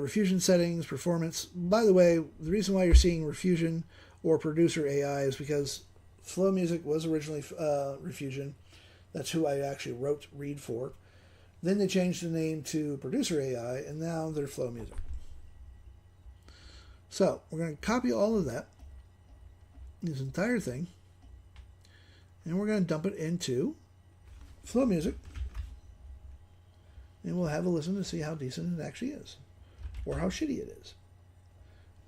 Refusion settings, performance. By the way, the reason why you're seeing Refusion or Producer AI is because Flow Music was originally Refusion. That's who I actually wrote Read for. Then they changed the name to Producer AI, and now they're Flow Music. So, we're going to copy all of that, this entire thing, and we're going to dump it into Flow Music, and we'll have a listen to see how decent it actually is, or how shitty it is.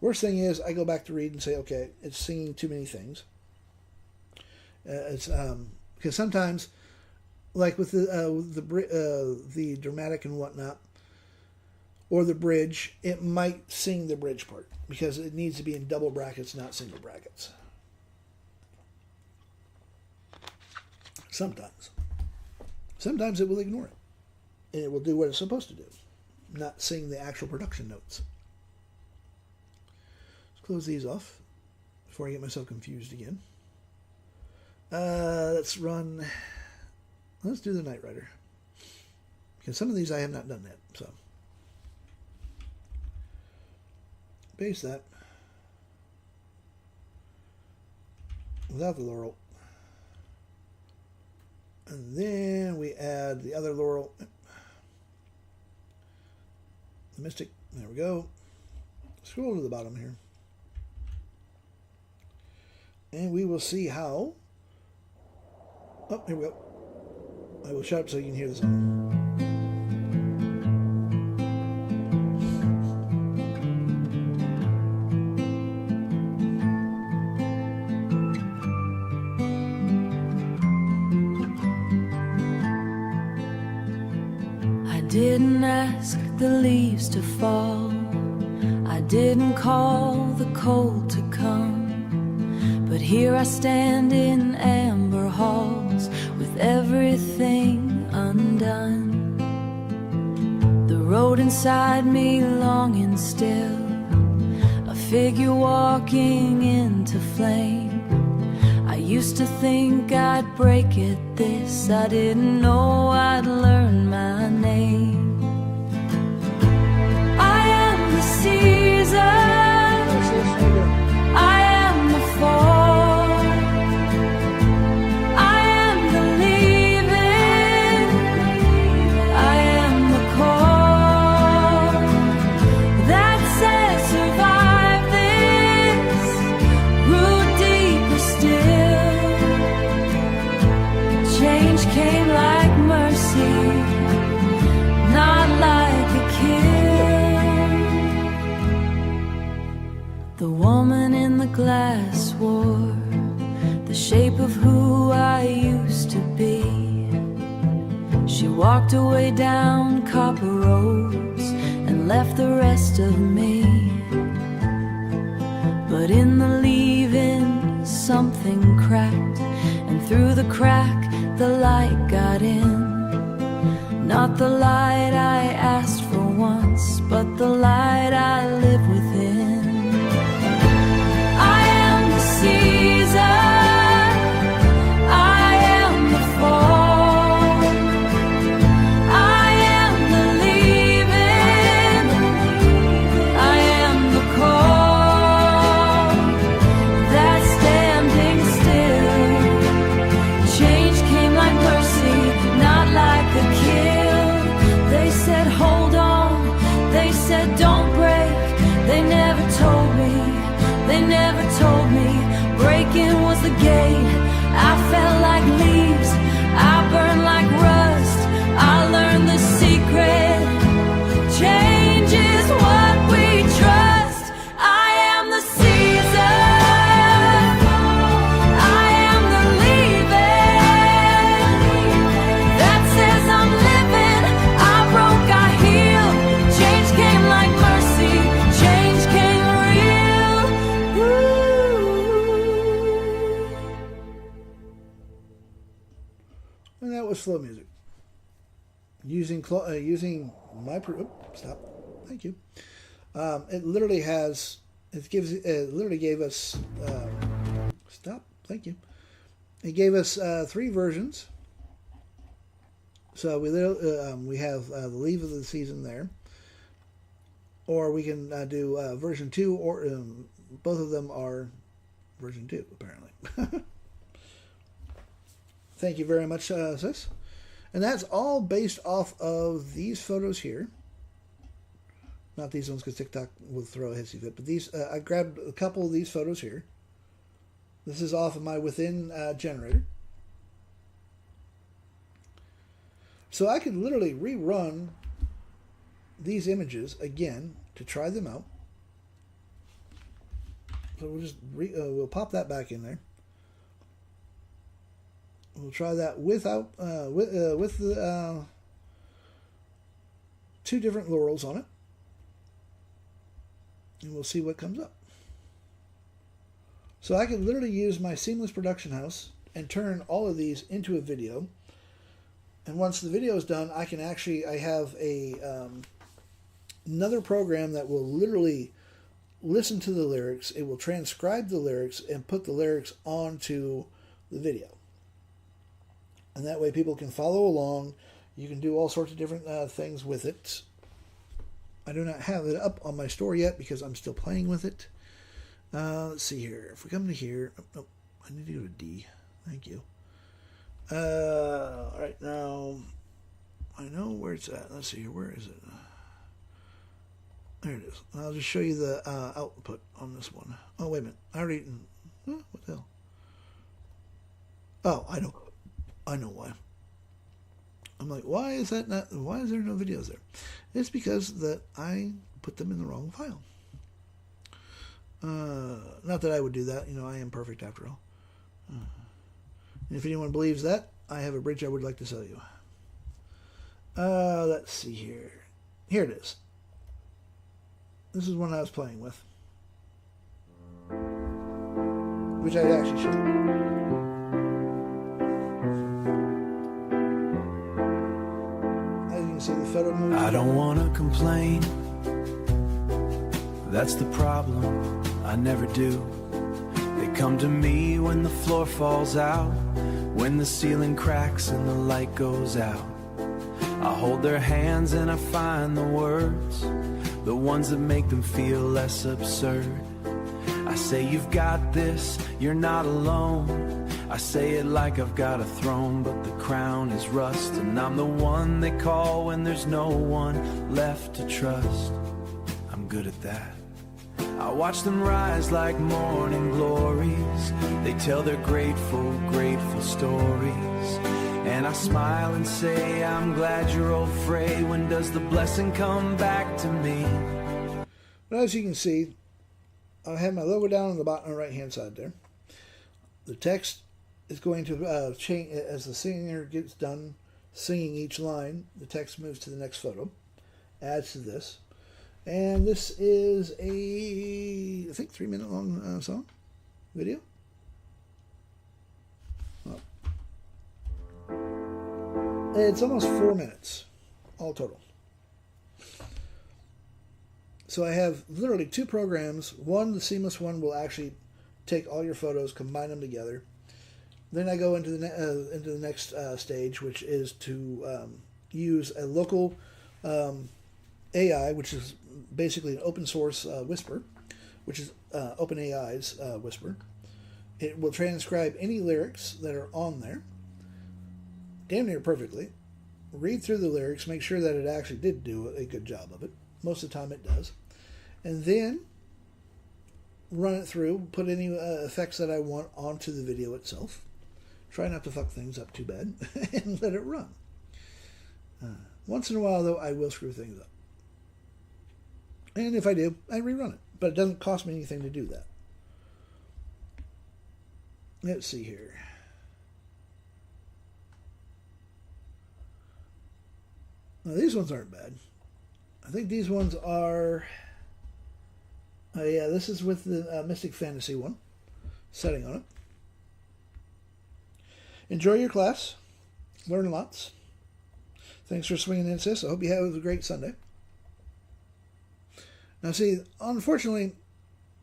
Worst thing is, I go back to Read and say, okay, it's singing too many things. Because sometimes, like with the dramatic and whatnot, or the bridge, it might sing the bridge part because it needs to be in double brackets, not single brackets. Sometimes it will ignore it, and it will do what it's supposed to do, not sing the actual production notes. Let's close these off before I get myself confused again. Let's do the Knight Rider, because some of these I have not done yet. So paste that without the laurel. And then we add the other laurel. The mystic. There we go. Scroll to the bottom here. And we will see how... Oh, here we go. I will shut up so you can hear the song. I didn't ask the leaves to fall. I didn't call the cold to come. But here I stand in amber halls with everything undone. The road inside me longing still, a figure walking into flame. I used to think I'd break it this, I didn't know I'd learn my name. I am the season, I am the fall, I am the leaving, I am the call that says survive this, root deeper still. Change came like mercy, not like a kill. The woman in the glass wore the shape of who I used to be. She walked away down copper roads and left the rest of me. But in the leaving, something cracked, and through the crack, the light got in. Not the light I asked for once, but the light I live within. I am the season, I am the fall, I am the leaving, I am the call that's standing still. Change came like mercy, not like a kill. They said hold on, they said don't break. They never told me, they never told me breaking was the gate. I felt like leaves, I burned like rust. I learned the secret, change is what we trust. I am the season, I am the leaving, that says I'm living. I broke, I healed, change came like mercy, change came real. And that was slow music. Using my stop. Thank you. It literally has. It literally gave us. Stop. Thank you. It gave us 3 versions. So we have the leave of the season there, or we can do version 2, or both of them are version 2 apparently. Thank you very much, sis. And that's all based off of these photos here. Not these ones, because TikTok will throw a hissy fit. But these, I grabbed a couple of these photos here. This is off of my within generator. So I could literally rerun these images again to try them out. So we'll just we'll pop that back in there. We'll try that without with the 2 different laurels on it, and we'll see what comes up. So I can literally use my seamless production house and turn all of these into a video. And once the video is done, I can actually I have a another program that will literally listen to the lyrics. It will transcribe the lyrics and put the lyrics onto the video. And that way people can follow along. You can do all sorts of different things with it. I do not have it up on my store yet because I'm still playing with it. Let's see here. If we come to here, oh, I need to go to D. Thank you. All right, now I know where it's at. Let's see here. Where is it? There it is. I'll just show you the output on this one. Oh, wait a minute. I already... What the hell? Oh, I know why. I'm like, why is that not... Why is there no videos there? It's because that I put them in the wrong file. Not that I would do that. You know, I am perfect after all. And if anyone believes that, I have a bridge I would like to sell you. Let's see here. Here it is. This is one I was playing with. Which I actually should. As you can see, the photo moves. I don't want to complain. That's the problem. I never do. They come to me when the floor falls out, when the ceiling cracks and the light goes out. I hold their hands and I find the words, the ones that make them feel less absurd. I say you've got this, you're not alone. I say it like I've got a throne, but the crown is rust, and I'm the one they call when there's no one left to trust. I'm good at that. I watch them rise like morning glories. They tell their grateful, grateful stories. And I smile and say, I'm glad you're all afraid. When does the blessing come back to me? Well, as you can see, I have my logo down on the bottom right hand side there. The text is going to change as the singer gets done singing each line. The text moves to the next photo, adds to this. And this is a, I think, 3-minute long song, video. Oh. It's almost 4 minutes, all total. So I have literally 2 programs. One, the seamless one, will actually take all your photos, combine them together. Then I go into the next stage, which is to use a local AI, which is basically an open source Whisper, which is OpenAI's Whisper. It will transcribe any lyrics that are on there, damn near perfectly, read through the lyrics, make sure that it actually did do a good job of it. Most of the time it does. And then run it through, put any effects that I want onto the video itself. Try not to fuck things up too bad, and let it run. Once in a while, though, I will screw things up. And if I do, I rerun it. But it doesn't cost me anything to do that. Let's see here. Now, these ones aren't bad. I think these ones are... yeah, this is with the Mystic Fantasy one. Setting on it. Enjoy your class. Learn lots. Thanks for swinging in, sis. I hope you have a great Sunday. Now, see, unfortunately,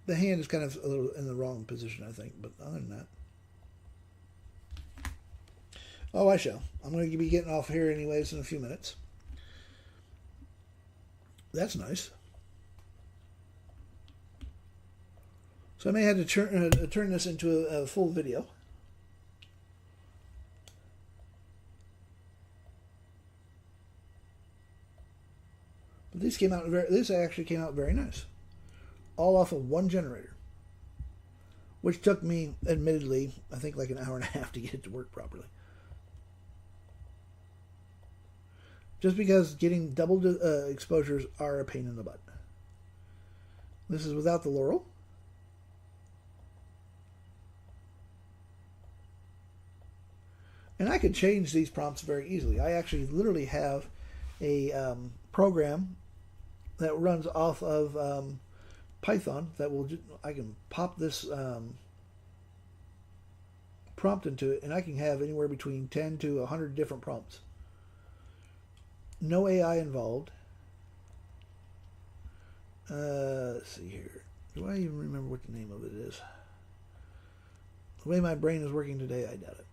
the hand is kind of a little in the wrong position, I think. But other than that... Oh, I shall. I'm going to be getting off here anyways in a few minutes. That's nice. So I may have to turn this into a full video. But this actually came out very nice. All off of one generator. Which took me, admittedly, I think like an hour and a half to get it to work properly. Just because getting double exposures are a pain in the butt. This is without the Laurel. And I could change these prompts very easily. I actually literally have a program that runs off of Python that will... I can pop this prompt into it, and I can have anywhere between 10 to 100 different prompts. No AI involved. Let's see here. Do I even remember what the name of it is? The way my brain is working today, I doubt it.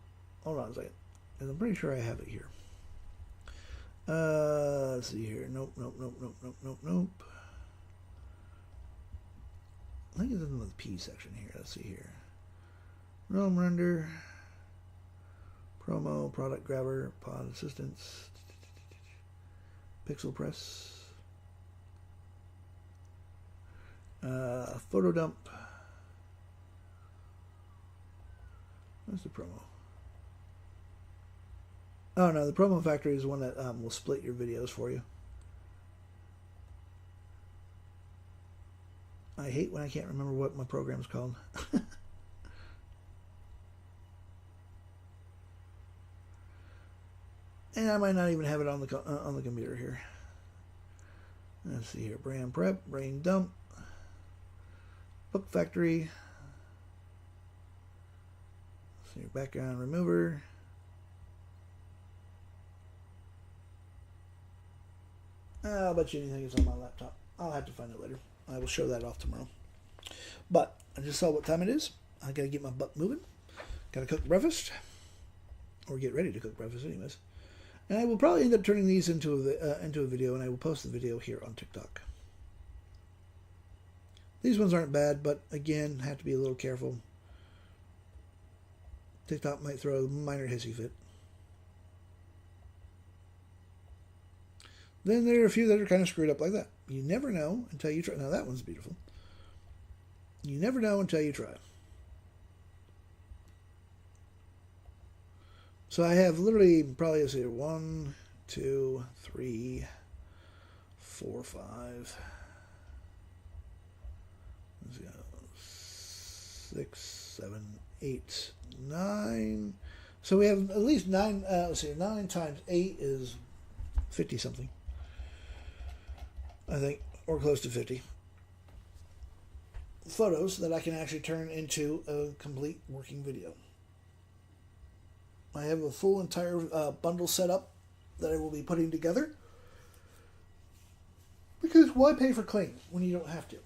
Hold on a second. Because I'm pretty sure I have it here. Let's see here. No nope, nope, nope, nope, nope, nope, nope. I think it's in the P section here. Let's see here. Realm render, promo, product grabber, pod assistance, pixel press, photo dump. Where's the promo? Oh no, the promo factory is the one that will split your videos for you. I hate when I can't remember what my program's called. And I might not even have it on the computer here. Let's see here. Brand prep, brain dump, book factory. Let's see, background remover. I'll bet you anything is on my laptop. I'll have to find it later. I will show that off tomorrow. But I just saw what time it is. I gotta get my butt moving. Gotta cook breakfast, or get ready to cook breakfast, anyways. And I will probably end up turning these into a video, and I will post the video here on TikTok. These ones aren't bad, but again, have to be a little careful. TikTok might throw a minor hissy fit. Then there are a few that are kind of screwed up like that. You never know until you try. Now that one's beautiful. You never know until you try. So I have literally probably, let's see, 1, 2, 3, 4, 5. Let's go. 6, 7, 8, 9. So we have at least 9. Let's see, 9 times 8 is 50 something. I think, or close to 50 photos that I can actually turn into a complete working video. I have a full entire bundle set up that I will be putting together, because why pay for clean when you don't have to?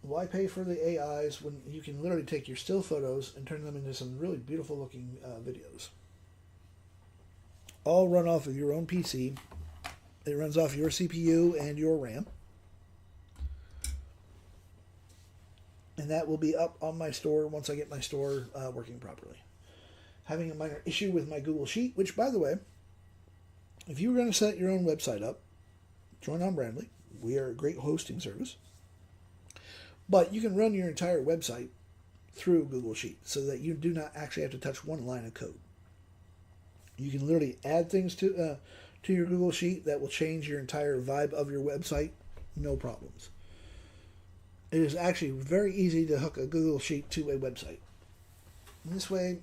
Why pay for the AIs when you can literally take your still photos and turn them into some really beautiful looking videos? All run off of your own PC. It runs off your CPU and your RAM. And that will be up on my store once I get my store working properly. Having a minor issue with my Google Sheet, which, by the way, if you were going to set your own website up, join on Brandly. We are a great hosting service. But you can run your entire website through Google Sheet so that you do not actually have to touch one line of code. You can literally add things to your Google Sheet that will change your entire vibe of your website, no problems. It is actually very easy to hook a Google Sheet to a website. And this way,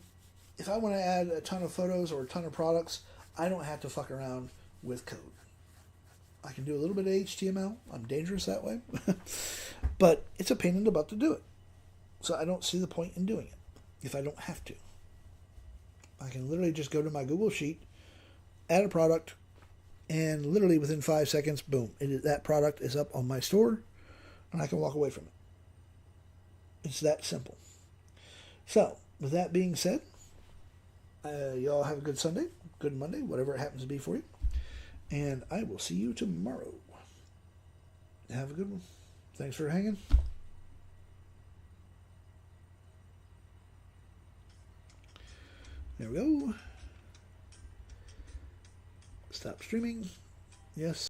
if I want to add a ton of photos or a ton of products, I don't have to fuck around with code. I can do a little bit of HTML. I'm dangerous that way. But it's a pain in the butt to do it. So I don't see the point in doing it if I don't have to. I can literally just go to my Google Sheet, add a product, and literally within 5 seconds, boom, that product is up on my store, and I can walk away from it. It's that simple. So, with that being said, y'all have a good Sunday, good Monday, whatever it happens to be for you. And I will see you tomorrow. Have a good one. Thanks for hanging. There we go. Stop streaming. Yes.